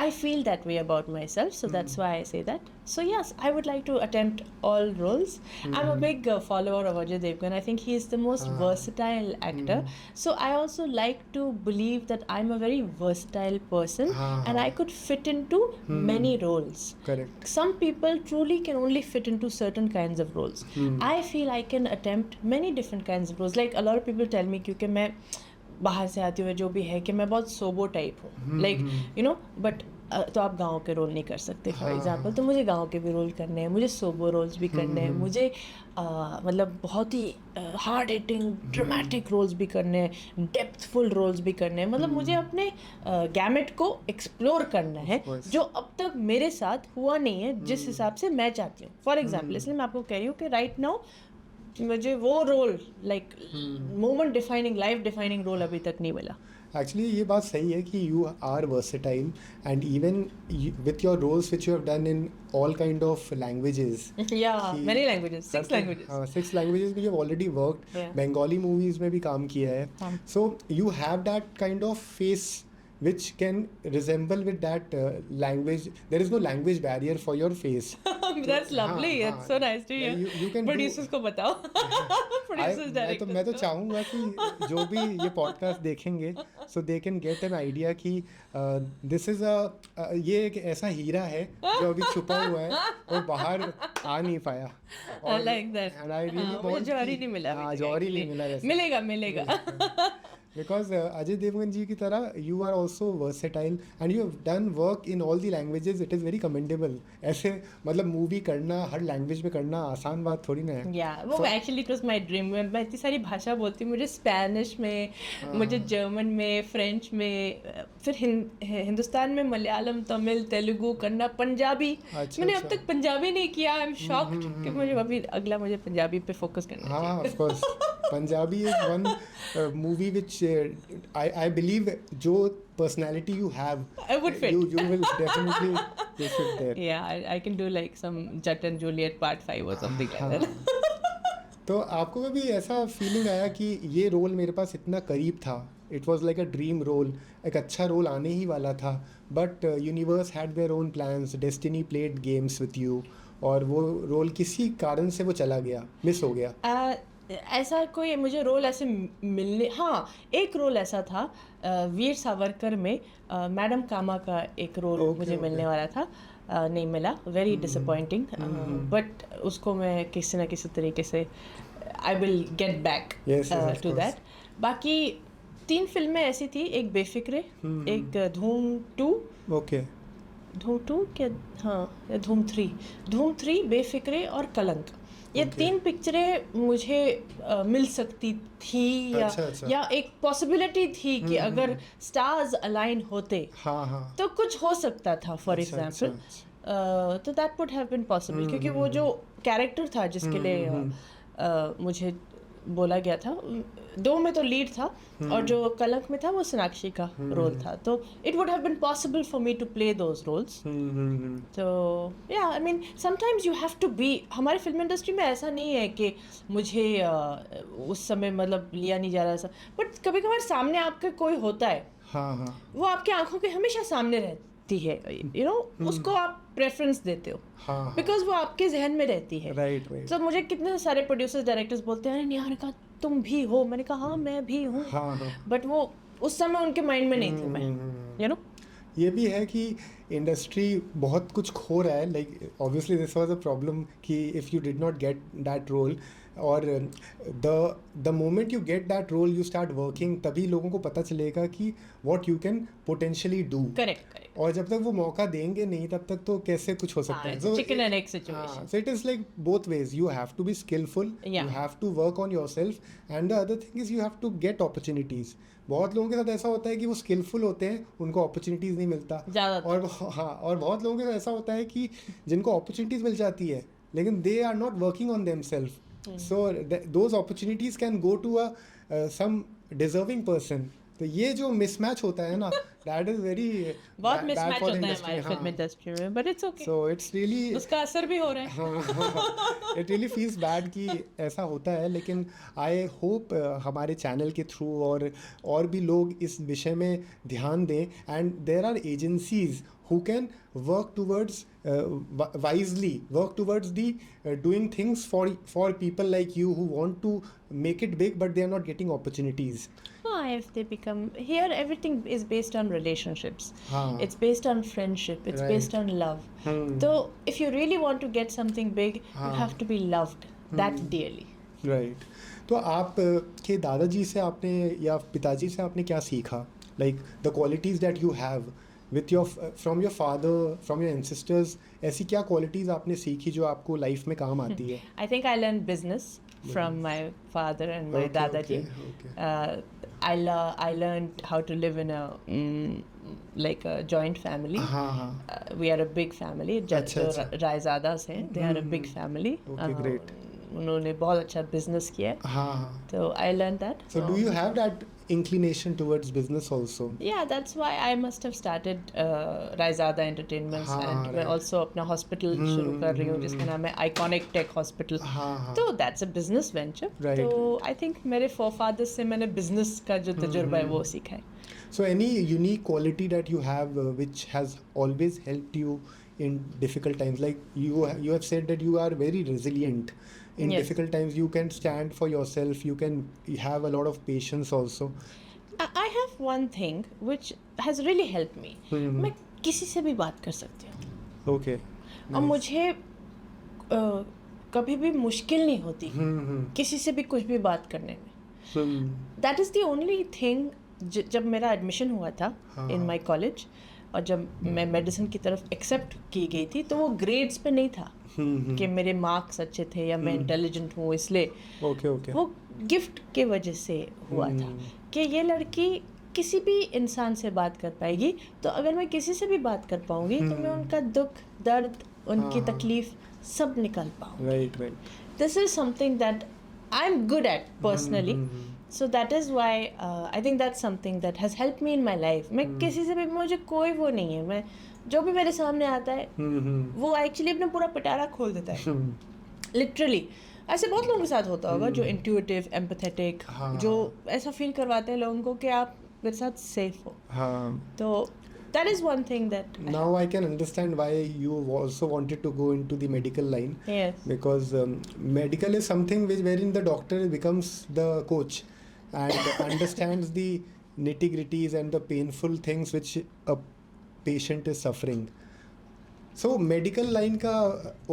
I feel that way about myself, so that's why I say that. So yes, I would like to attempt all roles. I'm a big follower of Ajay Devgan. I think he is the most versatile actor. So I also like to believe that I'm a very versatile person and I could fit into many roles. Correct. Some people truly can only fit into certain kinds of roles. I feel I can attempt many different kinds of roles. Like a lot of people tell me, क्योंकि मैं बाहर से आती हुए जो भी है, कि मैं बहुत सोबो टाइप हूँ. लाइक यू नो, बट तो आप गाँव के रोल नहीं कर सकते फॉर एग्जांपल. तो मुझे गाँव के भी रोल करने हैं, मुझे सोबो रोल्स भी करने हैं, मुझे मतलब बहुत ही हार्ड हिटिंग ड्रामेटिक रोल्स भी करने हैं, डेप्थफुल रोल्स भी करने हैं. मतलब मुझे अपने गैमेट को एक्सप्लोर करना है, जो अब तक मेरे साथ हुआ नहीं है जिस हिसाब से मैं चाहती हूँ. फॉर एग्जाम्पल, इसलिए मैं आपको कह रही हूँ कि राइट नाउ मुझे वो role, like moment defining, life defining role अभी तक नहीं मिला. एक्चुअली ये बात सही है कि you are versatile and even with your roles which you have done in all kind of languages. Yeah, many languages, 6 languages. 6 languages में you've already worked. Yeah. Bengali movies में भी काम किया है. हाँ. So you have that kind of face which can resemble with that language. There is no language barrier for your face. That's lovely. हाँ, It's so nice to hear. You can Producers को बताओ. Producers, directors. मैं तो चाहूँगा कि जो भी ये पॉडकास्ट देखेंगे so they can get an idea कि this is ये एक ऐसा हीरा है जो अभी छुपा हुआ है और बाहर आ नहीं पाया. I like that. And I really मुझे want जौहरी नहीं मिला. हाँ, जौहरी नहीं मिला वैसे. मिलेगा. Because अजय देवगन जी की तरह you are also versatile and you have done work in all the languages. It is very commendable. ऐसे मतलब मूवी करना हर लैंग्वेज में करना आसान बात थोड़ी ना है. Yeah, वो actually it was my dream. मैं इतनी सारी भाषा बोलती हूँ. मुझे स्पेनिश में, मुझे जर्मन में, फ्रेंच में, फिर हिंदुस्तान में मलयालम, तमिल, तेलुगु, कन्नड़, पंजाबी. मैंने अब तक पंजाबी नहीं किया. आई एम शॉक्ड कि मुझे अभी अगला मुझे पंजाबी पे फोकस करना चाहिए. हाँ, of course. Punjabi is one movie which I believe जो personality you have, I would fit. You will definitely you fit there. Yeah, I can do like some Jet and Juliet part 5 or something like that. तो आपको कभी ऐसा feeling आया कि ये role मेरे पास इतना करीब था, it was like a dream role, एक अच्छा रोल आने ही वाला था, but universe had their own plans, destiny played games with you, और वो रोल किसी कारण से वो चला गया, मिस हो गया? ऐसा कोई मुझे रोल ऐसे मिलने, हाँ एक रोल ऐसा था वीर सावरकर में, मैडम कामा का एक रोल मुझे मिलने वाला था, नहीं मिला. Very disappointing. बट उसको मैं किसी ना किसी तरीके से I will get back to that. बाकी 3 फिल्में ऐसी थी, एक बेफिक्रे, एक धूम 2, ओके, धूम 2 क्या, हाँ धूम 3, बेफिक्रे और कलंक. ये 3 पिक्चरें मुझे मिल सकती थी या एक पॉसिबिलिटी थी कि अगर स्टार्स अलाइन होते तो कुछ हो सकता था. फॉर एग्जांपल तो that would have been possible, क्योंकि वो जो कैरेक्टर था जिसके लिए मुझे बोला गया था, 2 में तो लीड था और जो कलंक में था वो सोनाक्षी का रोल था, तो it would have been possible for me to play those roles. तो या I mean sometimes you have to be. हमारी फिल्म इंडस्ट्री में ऐसा नहीं है कि मुझे उस समय मतलब लिया नहीं जा रहा ऐसा, बट कभी कभार सामने आपके कोई होता है, वो आपके आंखों के हमेशा सामने रहती है, यू नो, उसको आप प्रेफरेंस देते हो बिकॉज वो आपके जहन में रहती है. तो मुझे कितने सारे प्रोड्यूसर्स डायरेक्टर्स बोलते हैं निहारिका तुम भी हो, मैंने कहा हाँ मैं भी हूँ, बट वो उस समय उनके माइंड में नहीं थी मैं, यू नो. ये भी है कि इंडस्ट्री बहुत कुछ खो रहा है. Like obviously this was a problem कि if you did not get that role, और the moment you get that role you start working, तभी लोगों को पता चलेगा कि what you can potentially do. Correct. और जब तक वो मौका देंगे नहीं तब तक तो कैसे कुछ हो सकता है. Chicken and egg situation. So it is like both ways. You have to be skillful. You have to work on yourself. And the other thing is you have to get opportunities. बहुत लोगों के साथ ऐसा होता है कि वो skilful होते हैं, उनको अपॉर्चुनिटीज़ नहीं मिलता. और बहुत लोगों के साथ ऐसा होता है कि जिनको अपॉर्चुनिटीज़ मिल जाती है लेकिन they are not working on themselves. So those opportunities can go to some deserving person. तो ये जो मिसमैच होता है ना, दैट इज वेरी बहुत मिसमैच होता है हमारी फिल्म इंडस्ट्री में, but it's okay. So it's really उसका असर भी हो रहा है. इट रियली फील्स बैड कि ऐसा होता है, लेकिन आई होप हमारे चैनल के थ्रू और भी लोग इस विषय में ध्यान दें, and there are agencies who can work towards wisely work towards the doing things for people like you who want to make it big but they are not getting opportunities. If they become here, everything is based on relationships. It's based on friendship. It's based on love. So if you really want to get something big, you have to be loved that dearly. Right. तो आप के दादाजी से आपने या पिताजी से आपने क्या सीखा? Like the qualities that you have with your from your father, from your ancestors, ऐसी क्या qualities आपने सीखी जो आपको लाइफ में काम आती है? I think I learned business from my father and my dadaji. I learned how to live in a like a joint family. We are a big family. रायज़ादास हैं, they are a big family. Okay, great. उन्होंने बहुत अच्छा business किया है. तो I learned that. So do you have that inclination towards business also. Yeah, that's why I must have started Raizada Entertainments हाँ, and मैं right. also अपना hospital शुरू कर रही हूँ जिसका नाम है आइकॉनिक टेक हॉस्पिटल. हाँ हाँ. तो that's a business venture. Right. तो आई थिंक मेरे फोरफादर्स से मैंने बिजनेस का जो तजुर्बा है वो सीखा है. So any unique quality that you have which has always helped you in difficult times, like you have said that you are very resilient in Yes. difficult times. You can stand for yourself. You can have a lot of patience also. I have one thing which has really helped me. हम्म. मैं किसी से भी बात कर सकती हूँ Okay. और मुझे कभी भी मुश्किल नहीं होती हम्म. किसी से भी कुछ भी बात करने में. Hmm. That is the only thing. जब मेरा एडमिशन हुआ था हाँ. इन माय कॉलेज और जब मैं मेडिसिन की तरफ एक्सेप्ट की गई थी तो वो ग्रेड्स पे नहीं था कि मेरे मार्क्स अच्छे थे या मैं इंटेलिजेंट हूँ इसलिए. Okay. Okay. वो गिफ्ट के वजह से हुआ था कि ये लड़की किसी भी इंसान से बात कर पाएगी. तो अगर मैं किसी से भी बात कर पाऊंगी तो मैं उनका दुख दर्द उनकी तकलीफ सब निकाल पाऊंगी. Right. Right. This is something that I'm good at personally. So that is why I think that's something that has helped me in my life. मैं किसी से भी मुझे कोई वो नहीं है. मैं जो भी मेरे सामने आता है वो एक्चुअली अपना पूरा पिटारा खोल देता है लिटरली. ऐसे बहुत लोगों के साथ होता होगा जो इंट्यूटिव एम्पैथेटिक जो ऐसा फील करवाते हैं लोगों को कि आप मेरे साथ सेफ हो. हाँ. तो that is one thing that Now I can understand why you also wanted to go into the medical line. yes Because medical is something wherein the doctor becomes the coach and understands the nitty-gritties and the painful things which a patient is suffering. So medical line का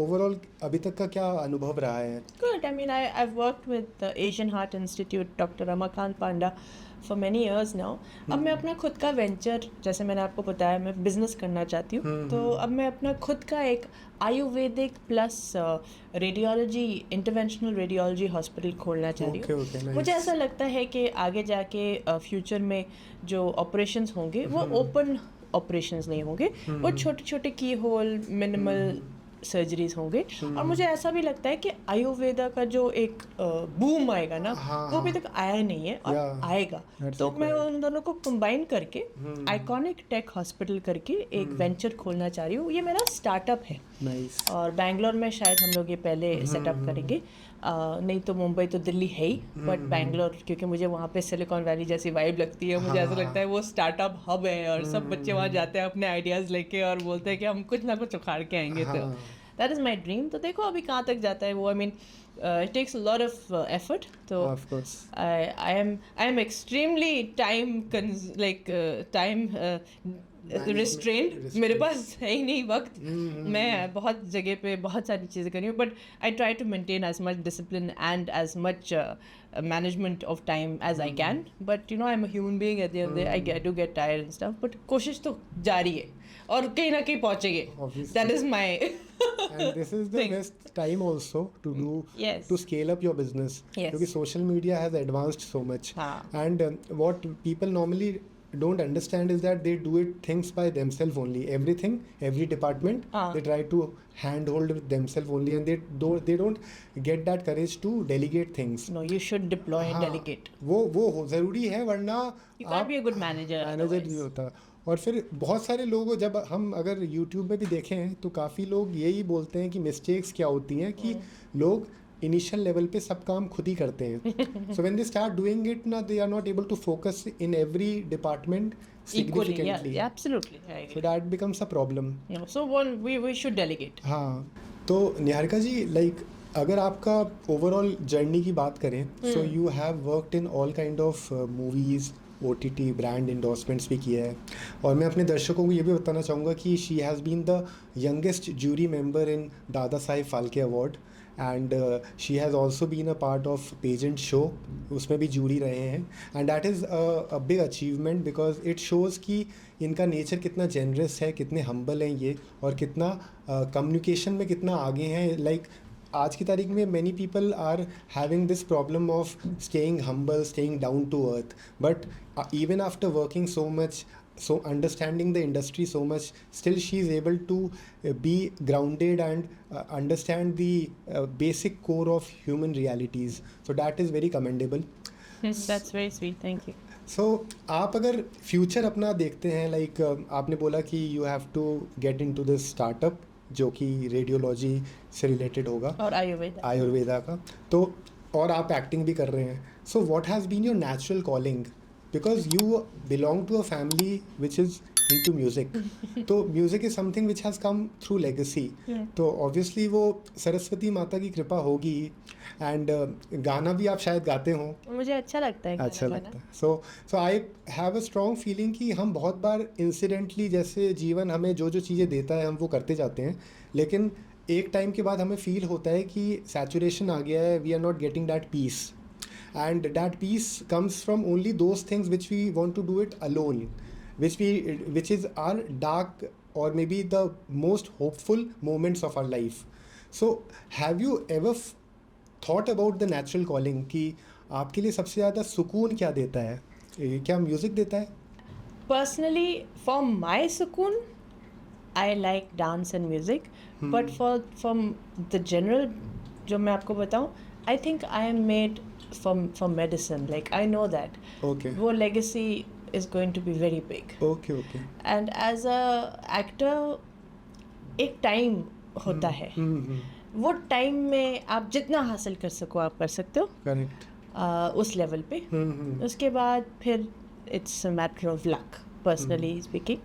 overall अभी तक का क्या अनुभव रहा है? good. I mean I've worked with the Asian Heart Institute, Dr. Ramakant Panda for many years now. अब मैं अपना खुद का वेंचर जैसे मैंने आपको बताया मैं बिजनेस करना चाहती हूँ. तो अब मैं अपना खुद का एक Ayurvedic plus radiology interventional radiology hospital खोलना चाह रही हूँ. Okay, nice. मुझे ऐसा लगता है कि आगे जाके फ्यूचर में जो ऑपरेशंस होंगे वो ओपन ऑपरेशंस नहीं होंगे. वो छोटे छोटे की होल मिनिमल सर्जरीज होंगे. और मुझे ऐसा भी लगता है कि आयुर्वेदा का जो एक बूम आएगा ना वो अभी तक आया नहीं है और आएगा. तो मैं उन दोनों को कंबाइन करके आइकॉनिक टेक हॉस्पिटल करके एक वेंचर खोलना चाह रही हूँ. ये मेरा स्टार्टअप है Nice. और बैंगलोर में शायद हम लोग ये पहले सेटअप करेंगे. नहीं तो मुंबई तो दिल्ली है ही बट बैंगलोर क्योंकि मुझे वहाँ पे सिलिकॉन वैली जैसी वाइब लगती है. मुझे ऐसा लगता है वो स्टार्टअप हब है और सब बच्चे वहाँ जाते हैं अपने आइडियाज़ लेके और बोलते हैं कि हम कुछ ना कुछ उखाड़ के आएंगे. तो दैट इज़ माई ड्रीम. तो देखो अभी कहाँ तक जाता है वो. I mean it takes a lot of effort. So Of course. I am extremely time restrained. मेरे पास है ही नहीं वक्त. मैं बहुत जगह पे बहुत सारी चीज़ें कर रही हूँ but I try to maintain as much discipline and as much management of time as I can. But you know I'm a human being at the end of the day. I do get tired and stuff. But कोशिश तो जारी है और कहीं ना कहीं पहुँचेंगे. Obviously. That is my And this is the thing. best time also to do Yes. to scale up your business. Yes. Because social media has advanced so much. हाँ. And what people normally don't understand is that they do it things by themselves only. Everything, every department, they try to handhold with themselves only, and they don't get that courage to delegate things. No, you should deploy and हाँ, delegate. वो ज़रूरी है वरना You can't be a good manager. Manager otherwise. नहीं होता. और फिर बहुत सारे लोग जब हम अगर YouTube में भी देखें तो काफ़ी लोग यही बोलते हैं कि मिस्टेक्स क्या होती हैं कि लोग इनिशियल लेवल पे सब काम खुद ही करते हैं. So when they start doing it ना they are not able to focus in every department Equally, सिग्निफिकेंटली. yeah, absolutely. I agree. So that becomes a problem. Yeah, so we should delegate. हाँ. तो निहारिका जी लाइक अगर आपका overall journey की बात करें so you have worked in all kind of movies OTT brand endorsements भी किया है. और मैं अपने दर्शकों को ये भी बताना चाहूँगा कि she has been the youngest jury member in Dada Saheb Phalke award and she has also been a part of pageant show. उसमें भी जूरी रहे हैं and that is a big achievement because it shows कि इनका नेचर कितना जेनरस है, कितने humble हैं ये और कितना कम्युनिकेशन में कितना आगे हैं. लाइक आज की तारीख में many people are having this problem of staying humble, staying down to earth. But even after working so much, so understanding the industry so much, still she is able to be grounded and understand the basic core of human realities. So that is very commendable. That's very sweet. Thank you. सो आप अगर future अपना देखते हैं, like आपने बोला कि you have to get into this startup जो कि रेडियोलॉजी से रिलेटेड होगा और आयुर्वेदा का, तो और आप एक्टिंग भी कर रहे हैं. So what has been your natural calling, because you belong to a family which is into music. तो music is something which has come through legacy. तो ऑब्वियसली वो सरस्वती माता की कृपा होगी. एंड गाना भी आप शायद गाते हों. मुझे अच्छा लगता है. अच्छा लगता है. So I have a strong feeling कि हम बहुत बार इंसिडेंटली, जैसे जीवन हमें जो जो चीज़ें देता है हम वो करते जाते हैं, लेकिन एक टाइम के बाद हमें फील होता है कि सैचुरेशन आ गया है, we are not getting that peace. And that peace comes from only those things which we want to do it alone, which is our dark or maybe the most hopeful moments of our life. So have you ever thought about the natural calling कि आपके लिए सबसे ज़्यादा सुकून क्या देता है? क्या म्यूज़िक देता है? Personally, for my sukoon, I like dance and music. But from the general, जो मैं आपको बताऊँ, I think I am made for medicine. Like I know that. Okay. वो legacy is going to be very big. Okay. And as a actor, एक time होता है. वो time में आप जितना हासिल कर सको आप कर सकते हो. Correct. उस लेवल पे. उसके बाद फिर it's a matter of luck, personally speaking.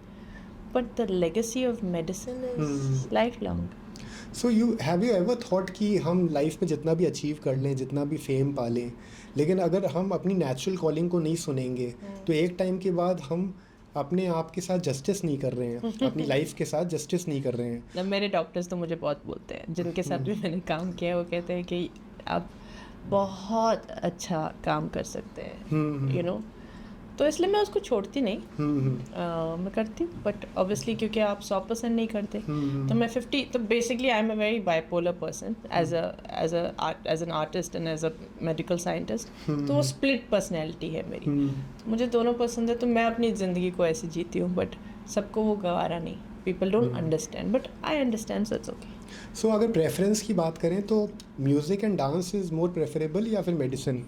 But the legacy of medicine is lifelong. So have you ever thought कि हम लाइफ में जितना भी अचीव कर लें, जितना भी फेम पा लें, लेकिन अगर हम अपनी नेचुरल कॉलिंग को नहीं सुनेंगे तो एक टाइम के बाद हम अपने आप के साथ जस्टिस नहीं कर रहे हैं, अपनी लाइफ के साथ जस्टिस नहीं कर रहे हैं. मेरे डॉक्टर्स तो मुझे बहुत बोलते हैं, जिनके साथ भी मैंने काम किया है, वो कहते हैं कि आप बहुत अच्छा काम कर सकते हैं, यू नो. तो इसलिए मैं उसको छोड़ती नहीं. मैं करती हूँ, बट ऑब्वियसली क्योंकि आप 100% नहीं करते, तो मैं 50. तो basically I am a very bipolar person as an artist and as a medical scientist. तो वो स्प्लिट पर्सनैलिटी है मेरी. मुझे दोनों पसंद है, तो मैं अपनी ज़िंदगी को ऐसे जीती हूँ, बट सबको वो गवारा नहीं. People don't understand, but I understand, so it's okay. So अगर प्रेफरेंस की बात करें तो music and dance is more preferable या फिर medicine?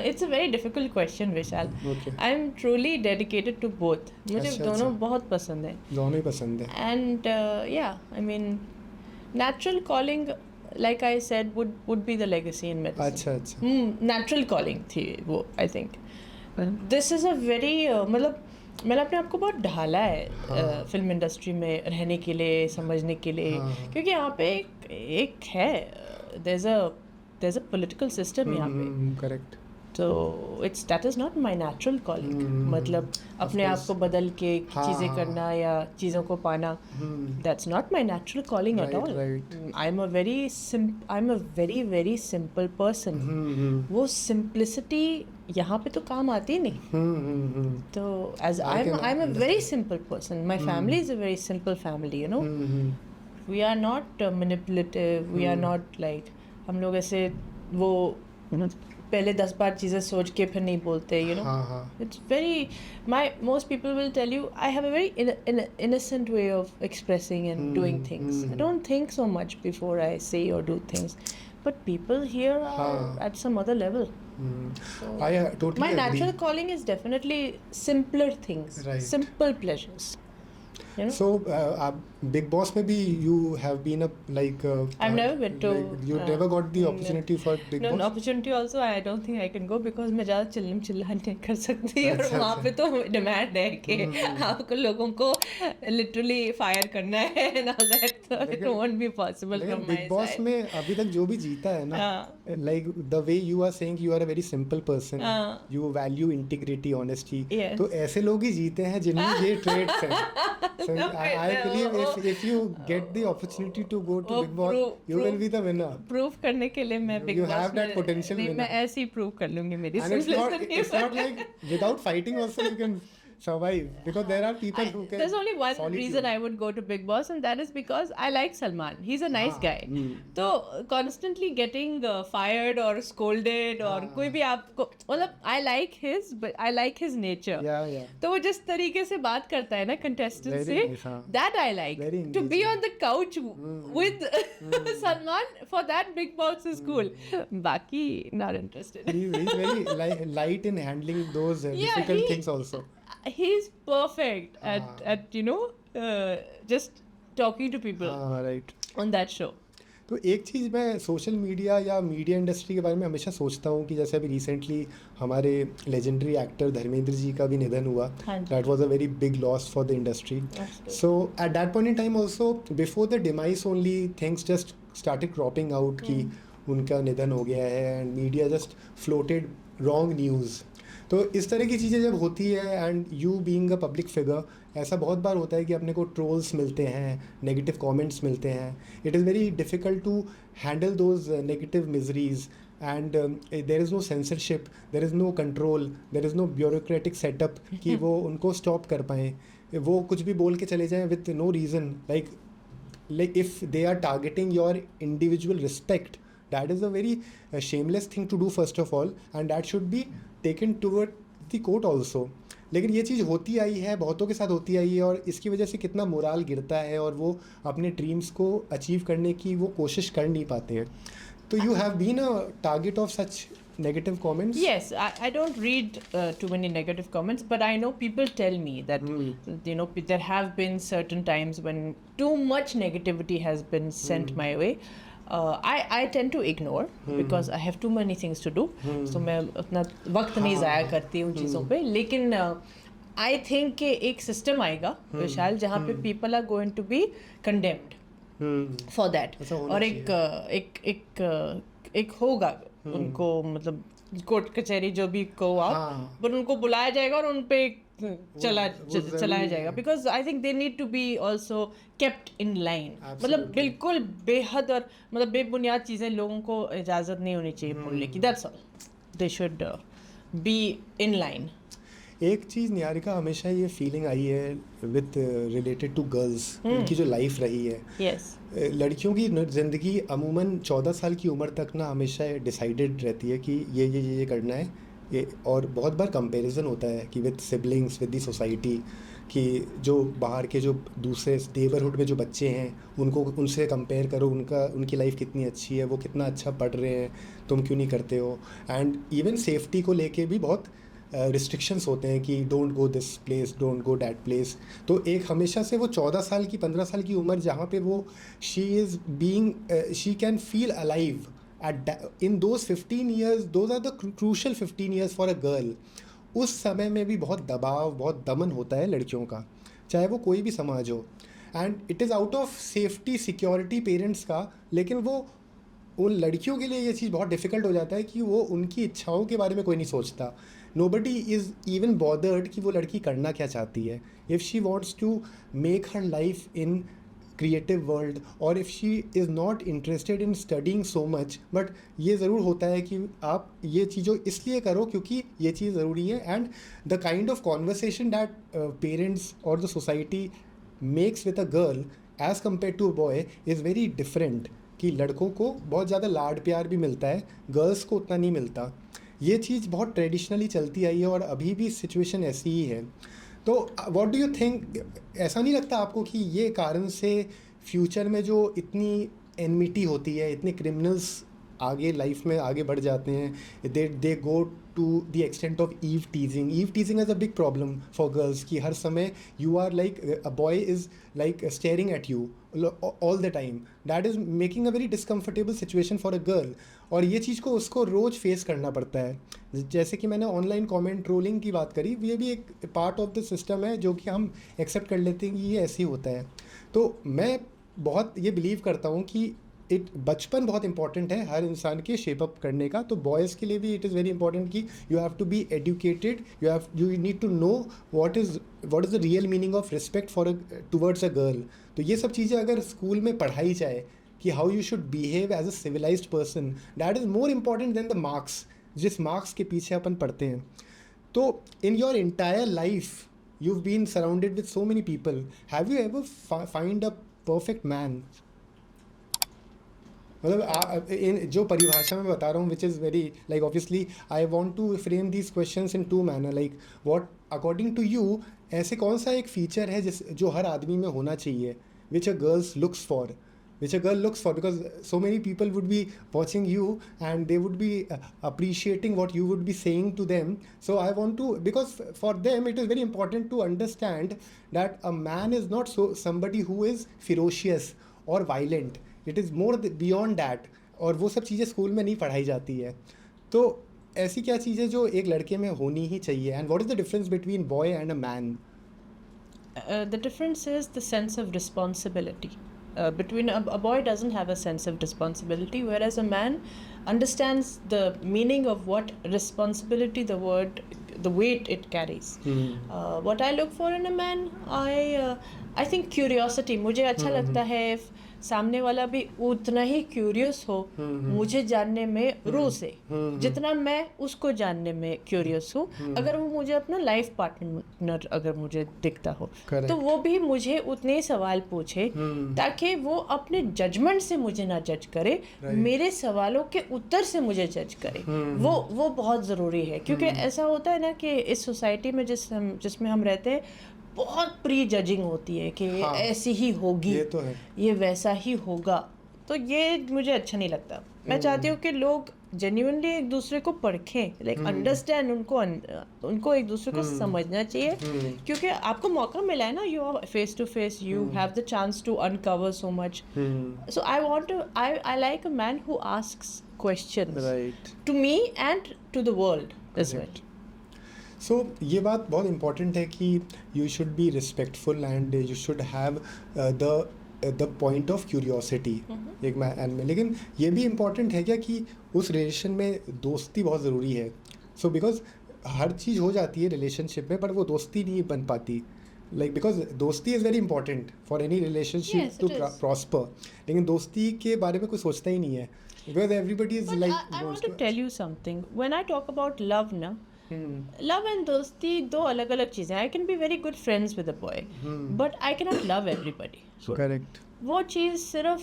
It's a very difficult question, Vishal. Okay. I'm truly dedicated to both. मुझे दोनों बहुत पसंद है. दोनों ही पसंद है. And yeah, I mean, natural calling, like I said, would be the legacy in medicine. अच्छा. Natural calling थी वो, I think. This is a very मतलब मैंने अपने आप को बहुत ढाला है फिल्म इंडस्ट्री में रहने के लिए, समझने के लिए, क्योंकि यहाँ पे एक है, there's a political system यहाँ पे. Correct. तो that is not my natural calling. मतलब अपने आप को बदल के चीज़ें करना या चीज़ों को पाना, that's not my natural calling at all. Right. I'm a very simple person. वो simplicity यहाँ पे तो काम आती नहीं. तो as I'm a very simple person. My family is a very simple family, you know. We are not manipulative. We are not like, हम लोग ऐसे वो पहले 10 बार चीज़ें सोच के फिर नहीं बोलते, you know. It's very, most people will tell you I have a very innocent way of expressing and doing things. I don't think so much before I say or do things, but people here are at some other level. So I totally my agree. natural calling is definitely simpler things, Right. simple pleasures. You know? So Big Boss में भी you have been a like I've never been to you never got the opportunity for Big no, Boss? opportunity also I don't think I can go because मैं ज़्यादा चिल्ला नहीं कर सकती. और अच्छा, वहाँ पे तो डिमांड है कि आपको लोगों को लिटरली फायर करना है and all that, so it won't be possible from my Big Boss side. में अभी तक जो भी जीता है ना, like the way you are saying you are a very simple person, you value integrity, honesty. Yes. तो ऐसे लोग ही जीते हैं जिनमें ये traits हैं. So I believe if you get the opportunity to go to Big Boss, you will be the winner. Prove करने के लिए मैं big You boss have that potential नहीं, winner. मैं ऐसे ही प्रूव कर लूंगी मेरी And it's simplicity not like without fighting also you can survive, because there are people who can. There's only one solitude. reason I would go to Big Boss, and that is because I like Salman. He's a nice guy. तो constantly getting fired or scolded or कोई भी आपको मतलब I like his nature. Yeah. तो वो जिस तरीके से बात करता है ना contestant Very से, nice, हाँ. that I like. Very To be engaging. on the couch with Salman, for that Big Boss is cool. बाकी not interested. He's very light in handling those difficult things also. He's perfect at just talking to people Right. on that show. तो एक चीज़ मैं social media या media industry के बारे में हमेशा सोचता हूँ कि जैसे अभी रिसेंटली हमारे लेजेंडरी एक्टर धर्मेंद्र जी का भी निधन हुआ. That was a very big loss for the industry. So at that point in time also before the demise only things just started cropping out कि उनका निधन हो गया है and media just floated wrong news. तो इस तरह की चीज़ें जब होती है and you being a public figure ऐसा बहुत बार होता है कि अपने को ट्रोल्स मिलते हैं, नेगेटिव कमेंट्स मिलते हैं. It is very difficult to handle those negative miseries and there is no censorship, there is no control, there is no bureaucratic setup कि वो उनको स्टॉप कर पाएँ. वो कुछ भी बोल के चले जाएँ with no reason. like if they are targeting your individual respect, that is a very shameless thing to do first of all, and that should be taken toward the court also. लेकिन ये चीज़ होती आई है, बहुतों के साथ होती आई है और इसकी वजह से कितना मोराल गिरता है और वो अपने ड्रीम्स को अचीव करने की वो कोशिश कर नहीं पाते हैं. तो you have been a target of such negative comments? Yes, I don't read too many negative comments, but I know people tell me that there have been certain times when too much negativity has been sent my way. I tend to ignore because I have too many things to do. So मैं अपना वक्त नहीं ज़ाया करती उन चीज़ों पे. लेकिन I think कि एक सिस्टम आएगा विशाल जहाँ पे people are going to be condemned for that. और एक होगा उनको मतलब कोर्ट कचहरी जो भी को आप पर उनको बुलाया जाएगा और उन पे चलाया जाएगा because I think they need to be also kept in line. मतलब बिल्कुल बेहद और मतलब बेबुनियाद चीज़ें लोगों को इजाज़त नहीं होनी चाहिए बोलने की. That's all. They should be in line. एक चीज़ निहारिका हमेशा ये फीलिंग आई है विद रिलेटेड टू गर्ल्स, उनकी जो लाइफ रही है. yes. लड़कियों की ज़िंदगी अमूमन 14 साल की उम्र तक ना हमेशा डिसाइडेड रहती है कि ये करना है. ये और बहुत बार कंपैरिजन होता है कि with siblings, with the society, कि जो बाहर के जो दूसरे नेबरहुड में जो बच्चे हैं उनको उनसे कंपेयर करो, उनकी लाइफ कितनी अच्छी है, वो कितना अच्छा पढ़ रहे हैं, तुम क्यों नहीं करते हो. एंड इवन सेफ्टी को लेके भी बहुत रिस्ट्रिक्शंस होते हैं कि don't go this place, don't go that place. तो एक हमेशा से वो 14 साल की 15 साल की उम्र जहाँ पे वो she can feel alive in those 15 years, those are the crucial 15 years for a girl. उस समय में भी बहुत दबाव, बहुत दमन होता है लड़कियों का, चाहे वो कोई भी समाज हो. And it is out of safety security parents का, लेकिन वो उन लड़कियों के लिए ये चीज़ बहुत डिफ़िकल्ट हो जाता है कि वो उनकी इच्छाओं के बारे में कोई नहीं सोचता. नोबडी इज़ इवन बॉदर्ड कि वो लड़की करना क्या चाहती है. If she wants to make her life in creative world और if she is not interested in studying so much, but ये ज़रूर होता है कि आप ये चीज़ों इसलिए करो क्योंकि ये चीज़ ज़रूरी है. And the kind of conversation that parents और the society makes with a girl as compare to a boy is very different. कि लड़कों को बहुत ज़्यादा लाड प्यार भी मिलता है, गर्ल्स को उतना नहीं मिलता. ये चीज़ बहुत ट्रेडिशनली चलती आई है और अभी भी सिचुएशन ऐसी ही है. तो व्हाट डू यू थिंक, ऐसा नहीं लगता आपको कि ये कारण से फ्यूचर में जो इतनी एनमिटी होती है, इतने क्रिमिनल्स आगे लाइफ में आगे बढ़ जाते हैं, they go to the extent of eve teasing. Eve teasing is a big problem for girls कि हर समय you are like a boy is like staring at you all the time. That is making a very discomfortable situation for a girl. और ये चीज़ को उसको रोज़ face करना पड़ता है. जैसे कि मैंने ऑनलाइन कमेंट ट्रोलिंग की बात करी, ये भी एक पार्ट ऑफ द सिस्टम है जो कि हम एक्सेप्ट कर लेते हैं कि ये ऐसे ही होता है. तो मैं बहुत ये बिलीव करता हूँ कि बचपन बहुत इंपॉर्टेंट है हर इंसान के शेप अप करने का. तो बॉयज़ के लिए भी इट इज़ वेरी इंपॉर्टेंट कि you have to be educated, you need to know what is the real meaning of respect for towards a girl. तो ये सब चीज़ें अगर स्कूल में पढ़ाई जाए कि how you should behave as a civilized person, that is more important than the marks, जिस मार्क्स के पीछे अपन पढ़ते हैं. तो in your entire life you've been surrounded with so many people. Have you ever find a perfect man? मतलब इन जो परिभाषा में बता रहा हूँ, which is very like obviously I want to frame these questions in two manner, like what according to you ऐसे कौन सा एक फीचर है जो हर आदमी में होना चाहिए, which a girl looks for, because so many people would be watching you and they would be appreciating what you would be saying to them. So I want to, because for them it is very important to understand that a man is not somebody who is ferocious or violent. It is more beyond that. और वो सब चीज़ें school में नहीं पढ़ाई जाती है. तो ऐसी क्या चीज़ें जो एक लड़के में होनी ही चाहिए, and what is the difference between boy and a man? The difference is the sense of responsibility. Between a boy doesn't have a sense of responsibility, whereas a man understands the meaning of what responsibility, the weight it carries. What I look for in a man, I think curiosity. मुझे अच्छा लगता है सामने वाला भी उतना ही curious हो मुझे जानने में रूह से जितना मैं उसको जानने में क्यूरियस हूँ. अगर वो मुझे अपना लाइफ पार्टनर अगर मुझे दिखता हो तो वो भी मुझे उतने ही सवाल पूछे ताकि वो अपने जजमेंट से मुझे ना जज करे, मेरे सवालों के उत्तर से मुझे जज करे. वो बहुत ज़रूरी है, क्योंकि ऐसा होता है ना कि इस सोसाइटी में जिसमें हम रहते हैं बहुत प्री जजिंग होती है कि हाँ, ऐसी ही होगी, ये तो है, ये वैसा ही होगा. तो ये मुझे अच्छा नहीं लगता. मैं चाहती हूँ कि लोग जेन्युइनली एक दूसरे को परखें, लाइक अंडरस्टैंड, उनको एक दूसरे को समझना चाहिए, क्योंकि आपको मौका मिला है ना, you are face to face, you have the chance to uncover so much. So I like a man who asks questions to me and to the world as well. So ये बात बहुत इम्पॉर्टेंट है कि you should be respectful and you should have the point of curiosity एक man में. लेकिन ये भी इम्पॉर्टेंट है क्या कि उस रिलेशन में दोस्ती बहुत ज़रूरी है. सो बिकॉज हर चीज़ हो जाती है रिलेशनशिप में, पर वो दोस्ती नहीं बन पाती. लाइक बिकॉज दोस्ती is very important for any relationship to prosper. लेकिन दोस्ती के बारे में कोई सोचता ही नहीं है, because everybody is like. I want to tell you something. When I talk about love ना, लव एंड दोस्ती दो अलग अलग चीज़ें. I can be very good friends with a boy but I can not love everybody. Correct. वो चीज़ सिर्फ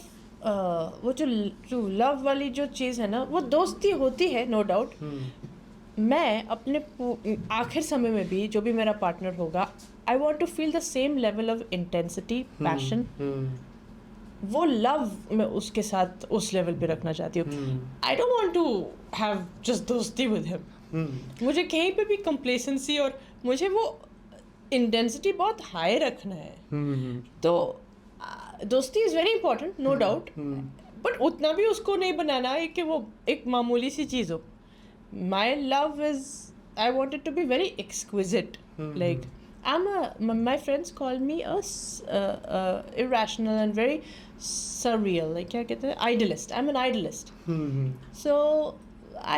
वो जो लव वाली जो चीज़ है ना, वो दोस्ती होती है नो डाउट. मैं अपने आखिर समय में भी जो भी मेरा पार्टनर होगा, I want to feel the same level of intensity, passion. वो लव मैं उसके साथ उस लेवल पे रखना चाहती हूँ. I don't want to have just दोस्ती विद हिम. मुझे कहीं पे भी कंप्लेसेंसी और मुझे वो इंटेंसिटी बहुत हाई रखना है. तो दोस्ती is very important no doubt, but उतना भी उसको नहीं बनाना है कि वो एक मामूली सी चीज़ हो. My love is, I want it to be very exquisite. Like my friends call me irrational and very surreal, like क्या कहते हैं, idealist. I'm an idealist. So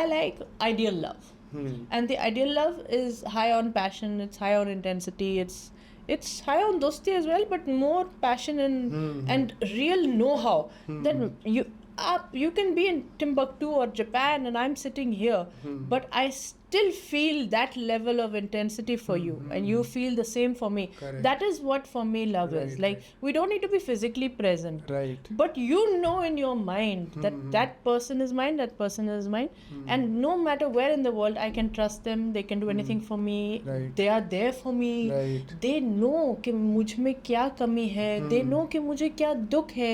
I like ideal love. And the ideal love is high on passion, it's high on intensity, it's high on dosti as well, but more passion and real know-how. That you can be in Timbuktu or Japan and I'm sitting here, but I still feel that level of intensity for you and you feel the same for me. Correct. That is what for me love is. Like we don't need to be physically present, right? But you know in your mind that that person is mine, that person is mine, and no matter where in the world I can trust them, they can do anything for me, right. They are there for me, right. They know कि मुझ में क्या कमी है, they know कि मुझे क्या दुख है.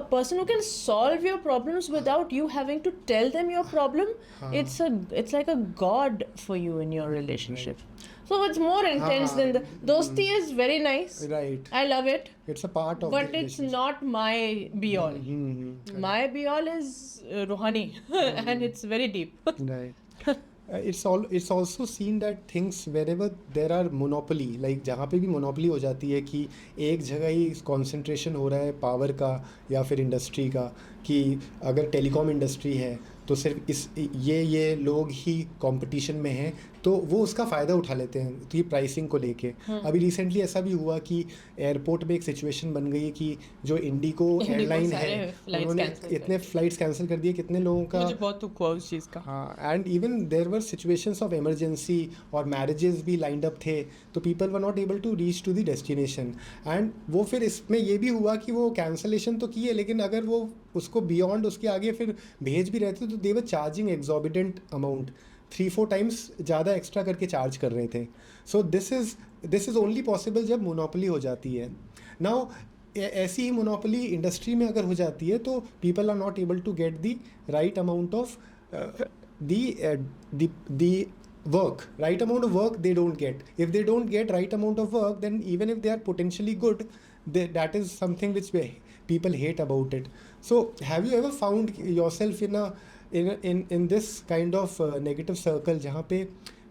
A person who can solve your problems without you having to tell them your problem, it's like a god for you in your relationship. Right. So it's more intense than the dosti is very nice. Right. I love it. It's a part of. But it's not my be all. My be all is Rohani, and it's very deep. Right. It's also seen that things wherever there are monopoly, like जहाँ पे भी monopoly हो जाती है कि एक जगह ही concentration हो रहा है पावर का या फिर इंडस्ट्री का, कि अगर टेलीकॉम इंडस्ट्री है तो सिर्फ ये लोग ही कंपटीशन में हैं, तो वो उसका फ़ायदा उठा लेते हैं तो ये प्राइसिंग को लेके। अभी रिसेंटली ऐसा भी हुआ कि एयरपोर्ट में एक सिचुएशन बन गई कि जो इंडिको एयरलाइन है उन्होंने इतने फ्लाइट्स कैंसिल कर दिए, कितने लोगों का, मुझे बहुत दुख हुआ उस चीज़ का। हाँ, and even there were situations of emergency और मैरिजेस भी लाइंड अप थे, तो people were not able to reach to the destination. And वो फिर इसमें ये भी हुआ कि वो कैंसलेशन तो किए, लेकिन अगर वो उसको बियॉन्ड उसके आगे फिर भेज भी रहे थे तो दे वर चार्जिंग एग्जॉर्बिडेंट अमाउंट, 3-4 टाइम्स ज़्यादा एक्स्ट्रा करके चार्ज कर रहे थे। So this is only possible जब मोनोपोली हो जाती है। नाउ ऐसी ही मोनोपोली इंडस्ट्री में अगर हो जाती है तो people are not able to get the right amount of the right amount of work they don't get. If they don't get right amount of work, then even if they are potentially good, that is something which people hate about it. So have you ever found yourself in this kind of negative circle जहाँ पे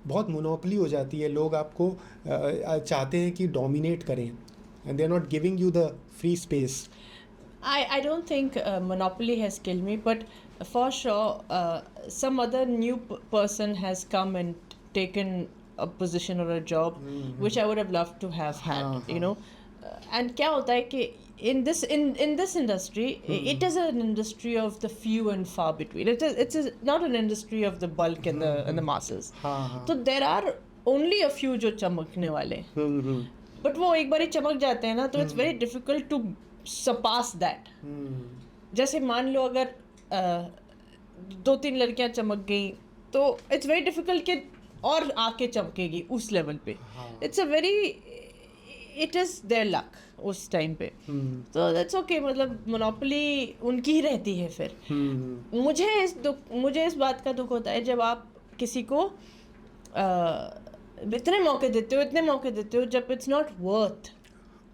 बहुत monopoly हो जाती है, लोग आपको चाहते हैं कि डोमिनेट करें and they are not giving you the free space? I don't think monopoly has killed me, but for sure some other new person has come and taken a position or a job which I would have loved to have had, you know. And क्या होता है कि in this industry it is an industry of the few and far between. It's not an industry of the bulk and the masses. So there are only a few जो चमकने वाले, but वो एक बार ही चमक जाते हैं ना, तो it's very difficult to surpass that. जैसे मान लो अगर 2-3 लड़कियां चमक गई तो इट्स वेरी डिफिकल्ट कि और आके चमकेगी उस लेवल पे. It's a very it is their luck उस टाइम पे. तो दैट्स ओके. मतलब मोनोपोली उनकी ही रहती है. फिर मुझे इस बात का दुख होता है जब आप किसी को इतने मौके देते हो जब it's not worth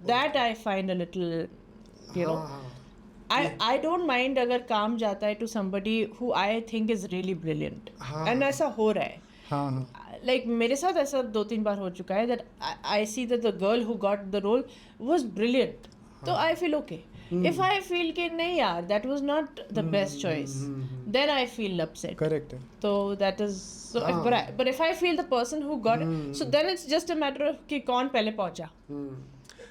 that. I find a little you know, I don't mind अगर काम जाता है to somebody who I think is really brilliant. And ऐसा हो रहा है. Like मेरे साथ ऐसा 2-3 बार हो चुका है that I see that the girl who got the role was brilliant. तो I feel okay. If I feel कि नहीं यार that was not the best choice, then I feel upset. Correct. So that is so. But if I feel the person who got it, so then it's just a matter of कि कौन पहले पहुंचा.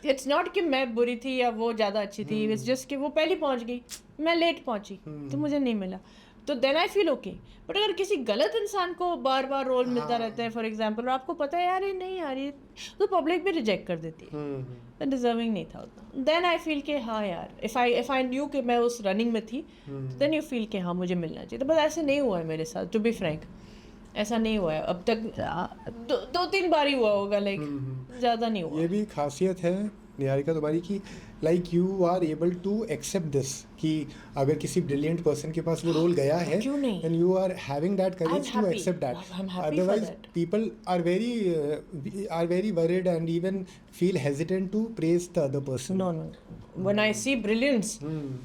It's not कि मैं बुरी थी या वो ज़्यादा अच्छी थी. इट्स जस्ट कि वो पहले पहुंच गई, मैं लेट पहुंची, तो मुझे नहीं मिला. तो then I feel okay. But अगर किसी गलत इंसान को बार बार रोल मिलता रहता है फॉर एग्जाम्पल, और आपको पता है यार ये नहीं यार ये, तो पब्लिक भी रिजेक्ट कर देती है. तो डिजर्विंग नहीं था उतना. देन आई फील कि हाँ यार इफ़ आई न्यू कि मैं उस रनिंग में थी, देन यू फील कि हाँ मुझे मिलना चाहिए. तो बस ऐसे नहीं हुआ है मेरे साथ. टू बी फ्रैंक ऐसा नहीं हुआ है अब तक. 2-3 बार ही हुआ होगा, लाइक ज़्यादा नहीं हुआ. ये भी खासियत है निहारिका तुम्हारी कि like you are able to accept this कि अगर किसी ब्रिलियंट पर्सन के पास वो रोल गया है and you are having that courage to accept that. Otherwise people are very worried and even feel hesitant to praise the other person. No when I see brilliance,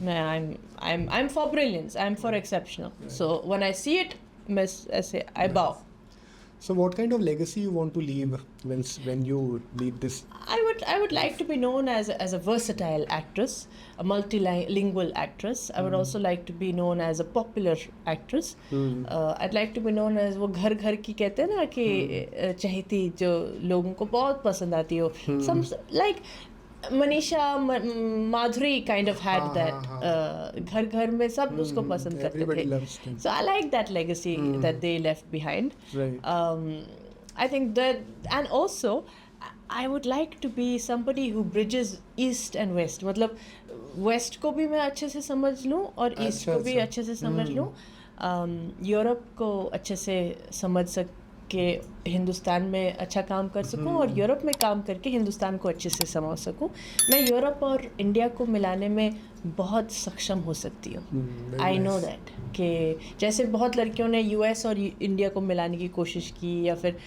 I am for brilliance, I am for exceptional. So when I see it, मैं ऐसे आई बाउ. So what kind of legacy you want to leave when you leave this? I would like to be known as a versatile actress, a multilingual actress. I would also like to be known as a popular actress. I'd like to be known as वो घर की कहते हैं ना कि चहेती, जो लोगों को बहुत पसंद आती हो. Some like Manisha Madhuri kind of had that. घर में सब उसको पसंद करते थे. So I like that legacy that they left behind. I think that. And also I would like to be somebody who bridges east and west. मतलब west को भी मैं अच्छे से समझ लूँ और ईस्ट को भी अच्छे से समझ लूँ. यूरोप को अच्छे से समझ के हिंदुस्तान में अच्छा काम कर सकूं और यूरोप में काम करके हिंदुस्तान को अच्छे से समझ सकूं. मैं यूरोप और इंडिया को मिलाने में बहुत सक्षम हो सकती हूँ. आई नो दैट कि जैसे बहुत लड़कियों ने यूएस और इंडिया को मिलाने की कोशिश की, या फिर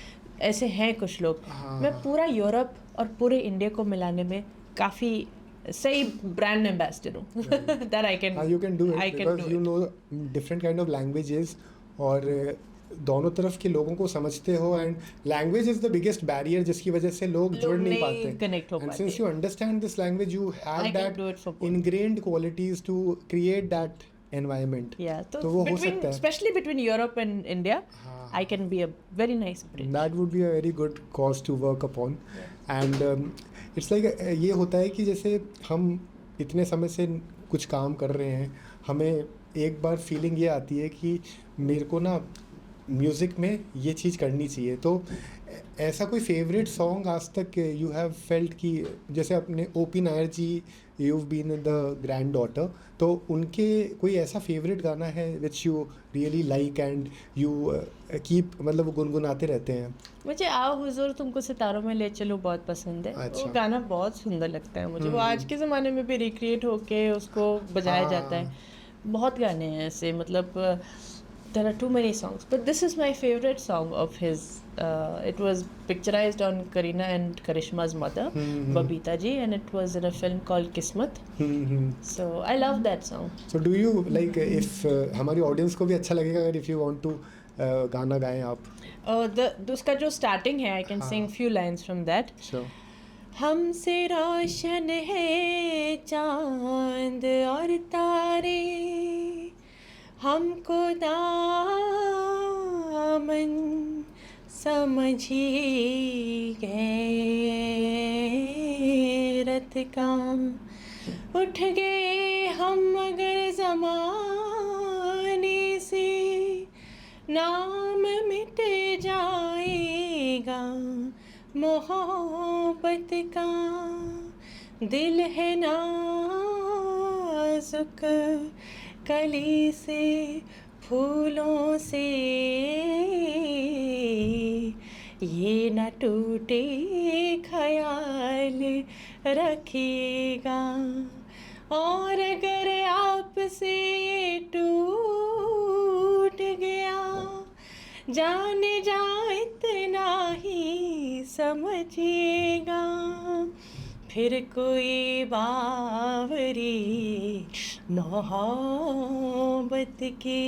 ऐसे हैं कुछ लोग. मैं पूरा यूरोप और पूरे इंडिया को मिलाने में काफ़ी सही ब्रांड एम्बेसडर हूँ. That I can you can do it because you know different kind of languages और दोनों तरफ के लोगों को समझते हो. And language is the biggest barrier जिसकी वजह से लोग जुड़ नहीं पाते. कनेक्ट हो पाते. And since you understand this language, you have that ingrained qualities to create that environment. तो वो हो सकता है, specially between Europe and India. I can be a very nice bridge. That would be a very good cause to work upon. And it's like ये होता है कि जैसे हम इतने समय से कुछ काम कर रहे हैं, हमें एक बार फीलिंग ये आती है कि मेरे को ना म्यूज़िक में ये चीज़ करनी चाहिए. तो ऐसा कोई फेवरेट सॉन्ग आज तक यू हैव फेल्ट कि जैसे अपने OP Nayyar ji, you have been the grand daughter, तो उनके कोई ऐसा फेवरेट गाना है which you really like and you keep, मतलब गुनगुनाते रहते हैं? मुझे आओ हुजूर तुमको सितारों में ले चलो बहुत पसंद है. अच्छा. वो गाना बहुत सुंदर लगता है मुझे. वो आज के ज़माने में भी रिक्रिएट होके उसको बजाया जाता है. बहुत गाने हैं ऐसे, मतलब there are too many songs, but this is my favorite song of his. It was picturized on Kareena and Karishma's mother, Babita ji, and it was in a film called Kismat. So I love that song. So do you like, if हमारी audience को भी अच्छा लगेगा अगर if you want to गाना गाएं आप? उसका जो स्टार्टिंग है, I can sing few lines from that. Sure. हमसे रोशन है चांद और तारे, हमको दामन समझी गैरत का, उठ गए हम मगर ज़माने से, नाम मिट जाएगा मोहब्बत का, दिल है नाजुक कली से फूलों से, ये न टूटे ख्याल रखिएगा, और अगर आपसे ये टूट गया, जाने जा इतना ही समझिएगा, फिर कोई बावरी मोहब्बत की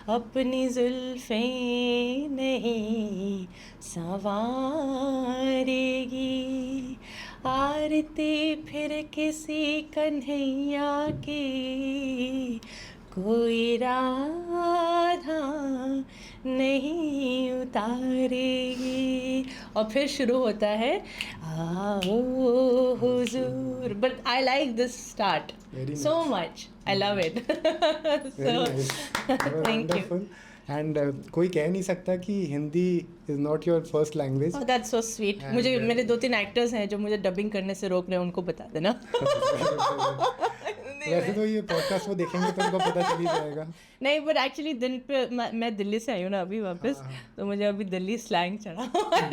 अपनी जुल्फ़ें नहीं संवारेगी, आरती फिर किसी कन्हैया की कोई राधा नहीं उतारेगी. और फिर शुरू होता है आओ हुजूर. But I like this start so much. I love it. So thank you. And कोई कह नहीं सकता कि Hindi is not your first language. Oh, that's so sweet. मुझे मेरे 2-3 एक्टर्स हैं जो मुझे डबिंग करने से रोक रहे हैं, उनको बता देना. वैसे तो ये पॉडकास्ट वो देखेंगे तो उनको पता चल ही जाएगा. नहीं, बट एक्चुअली दिन पे मैं दिल्ली से आई हूँ ना अभी वापस, तो मुझे अभी दिल्ली स्लैंग चढ़ा.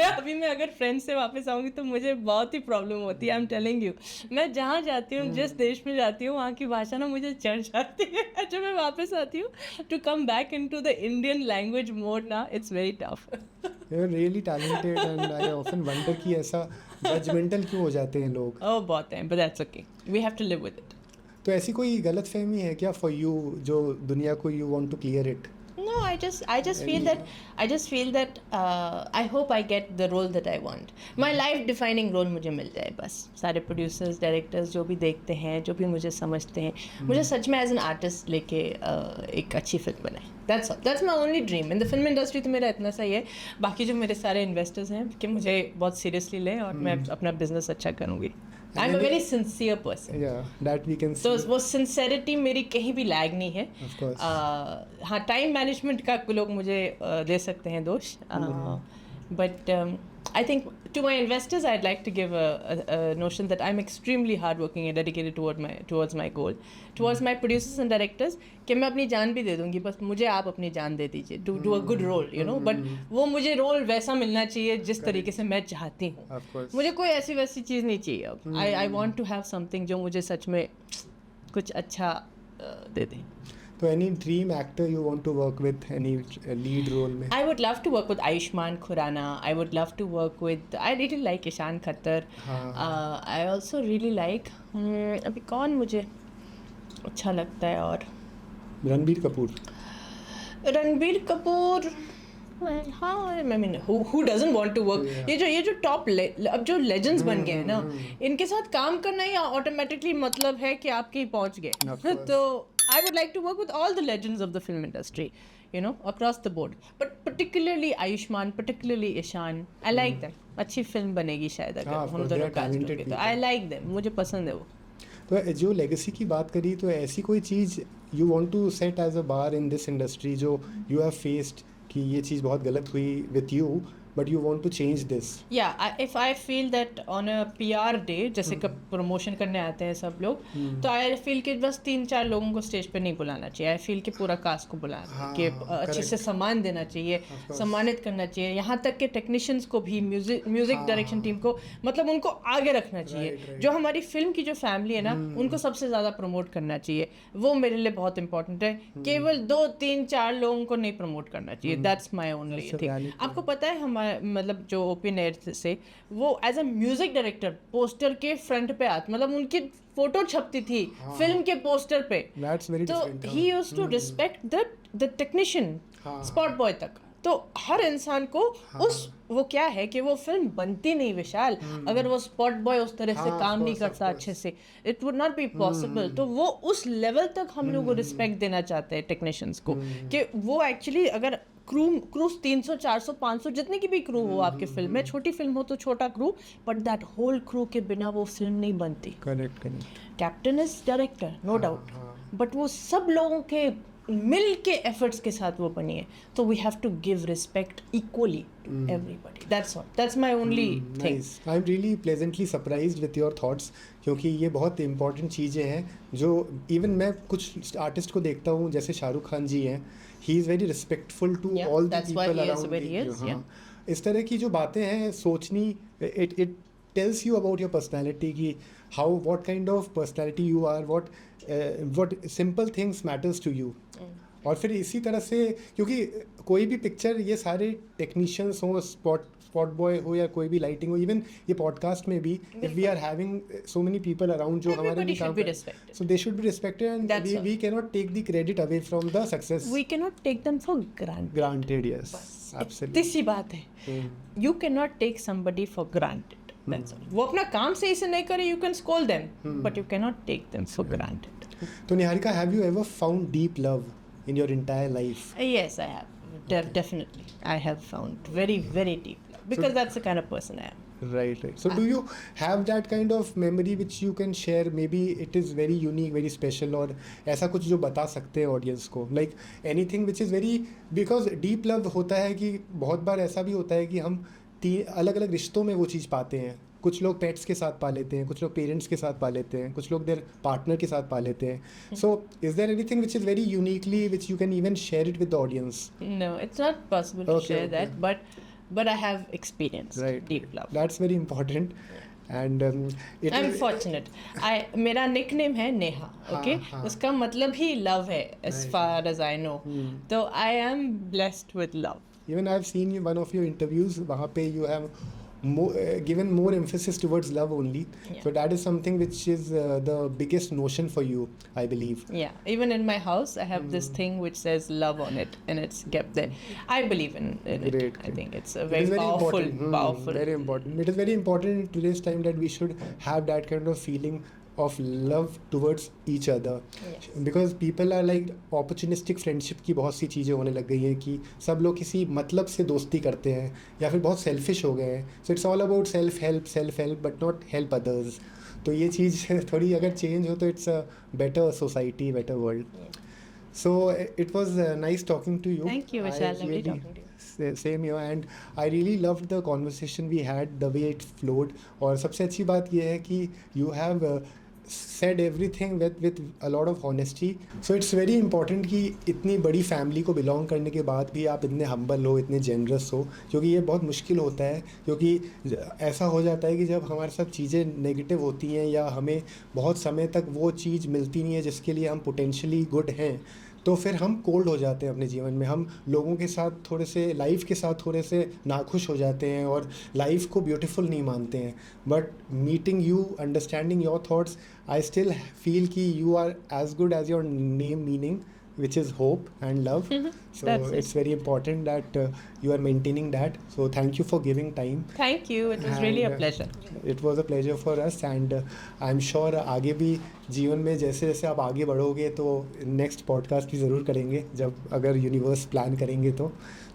अभी मैं अगर फ्रेंड्स से वापस आऊँगी तो मुझे बहुत ही प्रॉब्लम होती है. आई एम टेलिंग यू, मैं जहाँ जाती हूँ, जिस देश में जाती हूँ, वहाँ की भाषा ना मुझे चढ़ जाती है. जब मैं वापस आती हूँ to come back into the Indian language mode ना, it's very tough. You are really talented and I often wonder कि ऐसा जजमेंटल क्यों हो जाते हैं लोग. ओह बहुत हैं, but that's okay, we have to live with it. तो ऐसी कोई गलत फहमी है क्या फॉर यू जो दुनिया को you want to clear it? No, I just feel that I hope I get the role that I want. My life defining role मुझे मिल जाए बस. सारे producers, directors जो भी देखते हैं, जो भी मुझे समझते हैं, मुझे सच में as an artist लेके एक अच्छी फिल्म बनाए. That's my only dream. In the film industry तो मेरा इतना सही है. बाकी जो मेरे सारे investors हैं कि मुझे बहुत seriously लें और मैं अपना business अच्छा करूँगी. I'm a very sincere person. Yeah, that we can see. तो वो sincerity मेरी कहीं भी लैग नहीं है. Of course. हाँ, टाइम मैनेजमेंट का लोग मुझे दे सकते हैं दोष. But I think to my investors I'd like to give a notion that I'm extremely hardworking and dedicated towards my goal. Towards my producers and directors कि मैं अपनी जान भी दे दूँगी, बस मुझे आप अपनी जान दे दीजिए to do a good role, you know. But वो मुझे रोल वैसा मिलना चाहिए जिस तरीके से मैं चाहती हूँ. मुझे कोई ऐसी वैसी चीज़ नहीं चाहिए अब. I want to have something जो मुझे सच में कुछ अच्छा दे दे. So any dream actor you want to work with, any lead role में? I would love to work with Ayushmann Khurrana. I would love to work with. I really like Ishaan Khattar. I also really like. अभी कौन मुझे अच्छा लगता है और? रणबीर कपूर. रणबीर कपूर. हाँ, I mean, who doesn't want to work? ये जो टॉप अब जो लेजेंड्स बन गए हैं ना, इनके साथ काम करना ही ऑटोमेटिकली मतलब है कि आप कहीं पहुंच गए. तो I would like to work with all the legends of the film industry, you know, across the board. But particularly Ayushmann, particularly Ishan, I like them. अच्छी फिल्म बनेगी शायद हाँ, अगर of हम course, they दोनों are कास्ट talented होंगे तो people. I like them. मुझे पसंद है वो. तो जो लेगेसी की बात करी तो ऐसी कोई चीज़ you want to set as a bar in this industry जो यू हैव फेस्ड कि ये चीज़ बहुत गलत हुई with you but you want to change this. Yeah, if I feel that on a PR day, जैसे कब प्रमोशन करने आते हैं सब लोग, तो I feel कि बस 3-4 लोगों को स्टेज पे नहीं बुलाना चाहिए. I feel कि पूरा कास्ट को बुलाना हाँ, कि अच्छे से सम्मान देना चाहिए, सम्मानित करना चाहिए. यहाँ तक कि टेक्नीशियंस को भी, म्यूजिक डायरेक्शन टीम को, मतलब उनको आगे रखना चाहिए. जो हमारी फिल्म की जो फैमिली है ना, उनको सबसे ज़्यादा प्रमोट करना चाहिए. वो मेरे लिए बहुत इंपॉर्टेंट है. केवल 2-3-4 लोगों को नहीं प्रमोट करना चाहिए. That's my only thing. आपको पता है हमारे मतलब जो ओपन एयर से वो as a music director poster के फ्रंट पे आते, मतलब उनकी फोटो छपती थी फिल्म के पोस्टर पे. तो he used to respect the technician spot boy तक. तो हर इंसान को उस वो क्या है कि वो फिल्म बनती नहीं विशाल अगर वो स्पॉट बॉय उस तरह से काम नहीं करता अच्छे से. It would not be possible. तो वो उस लेवल तक हम लोग को रिस्पेक्ट देना चाहते हैं टेक्नीशियंस को कि वो एक्चुअली अगर क्रू 300 400 500 जितनी की भी क्रू हो आपके फिल्म में, छोटी फिल्म हो तो छोटा crew, but that whole crew के बिना वो फिल्म नहीं बनती. Correct. Captain is director no doubt, but वो सब लोगों के मिल के एफर्ट्स के साथ वो बनी है. तो we have to give respect equally to everybody. That's all. That's my only thing. I am really pleasantly surprised with your thoughts क्योंकि ये बहुत इंपॉर्टेंट चीज़ें हैं जो इवन मैं कुछ आर्टिस्ट को देखता हूँ जैसे शाहरुख खान जी हैं. He is very respectful to all the people around. इस तरह की जो बातें हैं सोचनी, it tells you about your personality कि how what kind of personality you are, what simple things matters to you. और फिर इसी तरह से क्योंकि कोई भी पिक्चर ये सारे टेक्नीशियंस हो, स्पॉट बॉय हो या कोई भी लाइटिंग हो, इवन ये पॉडकास्ट में भी if we are having so many people around जो हमारे लिए काम करते हैं, so they should be respected and we can not take the credit away from the success. We can not take them for granted. Yes absolutely. इतनी सी बात है. You can not take somebody for granted. That's all. वो अपना काम सही से नहीं करे, you can scold them, but you cannot take them for granted. तो Niharika, have you ever found deep love in your entire life? Yes, I have. Definitely, I have found very, very deep love because that's the kind of person I am. Right. So do you have that kind of memory which you can share? Maybe it is very unique, very special, और ऐसा कुछ जो बता सकते हैं audience को, like anything which is very, because deep love होता है कि बहुत बार ऐसा भी होता है कि हम अलग अलग रिश्तों में वो चीज़ पाते हैं. कुछ लोग पेट्स के साथ पा लेते हैं, कुछ लोग पेरेंट्स के साथ पा लेते हैं, कुछ लोग देयर पार्टनर के साथ पा लेते हैं. So is there anything which is very uniquely which you can even share it with the audience? No, it's not possible to share that, but I have experienced deep love. That's very important. And I'm fortunate. मेरा nickname है Neha. Okay, उसका मतलब ही love है as far as I know. तो I am blessed with love. Even I've seen you one of your interviews, वहाँ पे you have given more emphasis towards love only. Yeah. So that is something which is the biggest notion for you, I believe. Yeah, even in my house I have this thing which says love on it and it's kept there. I believe in Great. it. I think it's a very powerful. Very important. It is very important in today's time that we should have that kind of feeling of love towards each other. Yes. Because people are like opportunistic friendship की बहुत सी चीज़ें होने लग गई हैं कि सब लोग किसी मतलब से दोस्ती करते हैं या फिर बहुत सेल्फिश हो गए हैं. So it's all about self help but not help others. तो ये चीज़ थोड़ी अगर चेंज हो तो it's a better society, better world. So it was nice talking to you. Thank you, Vishal. Lovely talking to you. Same here, and I really loved the conversation we had, the way it flowed. और सबसे अच्छी बात ये है कि you have said everything with a lot of honesty. So it's very important कि इतनी बड़ी फैमिली को बिलोंग करने के बाद भी आप इतने हम्बल हो, इतने जेनरस हो, क्योंकि ये बहुत मुश्किल होता है. क्योंकि ऐसा हो जाता है कि जब हमारे साथ चीज़ें नेगेटिव होती हैं या हमें बहुत समय तक वो चीज़ मिलती नहीं है जिसके लिए हम पोटेंशियली गुड हैं, तो फिर हम कोल्ड हो जाते हैं अपने जीवन में. हम लोगों के साथ थोड़े से, लाइफ के साथ थोड़े से नाखुश हो जाते हैं और लाइफ को ब्यूटीफुल नहीं मानते हैं. But meeting you, understanding your thoughts, I still feel कि you are as good as your name meaning, which is hope and love. So it's very important that you are maintaining that. So thank you for giving time. Thank you. It was really a pleasure. It was a pleasure for us, and I'm sure आगे भी जीवन में जैसे जैसे आप आगे बढ़ोगे तो नेक्स्ट पॉडकास्ट भी ज़रूर करेंगे जब अगर यूनिवर्स प्लान करेंगे तो.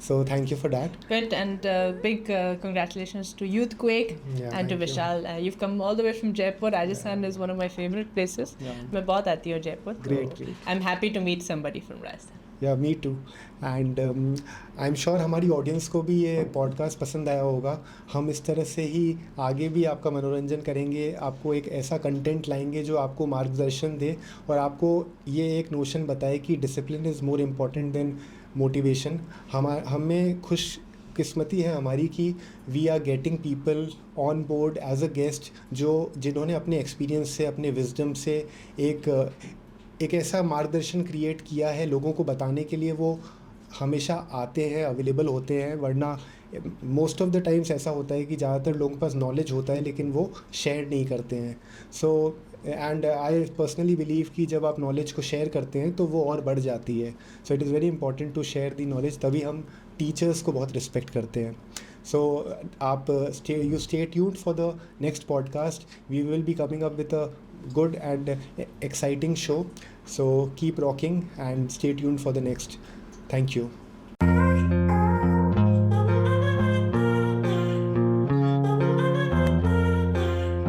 So thank you for that. Good, and big congratulations to Youthquake Yeah, and to thank you. Vishal. You've come all the way from Jaipur. Rajasthan is one of my favorite places. Yeah. मैं बहुत आती हूँ Jaipur. Great, great. I'm happy to meet somebody from Rajasthan. या me too. And I am sure हमारी audience को भी ये podcast पसंद आया होगा. हम इस तरह से ही आगे भी आपका मनोरंजन करेंगे, आपको एक ऐसा कंटेंट लाएंगे जो आपको मार्गदर्शन दे और आपको ये एक नोशन बताए कि discipline is more important than motivation. हमें खुश किस्मती है हमारी कि we are getting people on board as a guest जिन्होंने अपने एक्सपीरियंस से, अपने विजडम से एक ऐसा मार्गदर्शन क्रिएट किया है लोगों को बताने के लिए. वो हमेशा आते हैं, अवेलेबल होते हैं, वरना मोस्ट ऑफ द टाइम्स ऐसा होता है कि ज़्यादातर लोगों के पास नॉलेज होता है लेकिन वो शेयर नहीं करते हैं. So and I personally believe कि जब आप नॉलेज को शेयर करते हैं तो वो और बढ़ जाती है. So it is very important to share the knowledge. तभी हम टीचर्स को बहुत रिस्पेक्ट करते हैं. So आप you stay tuned for the next podcast. We will be coming up with a good and exciting show. So keep rocking and stay tuned for the next. Thank you.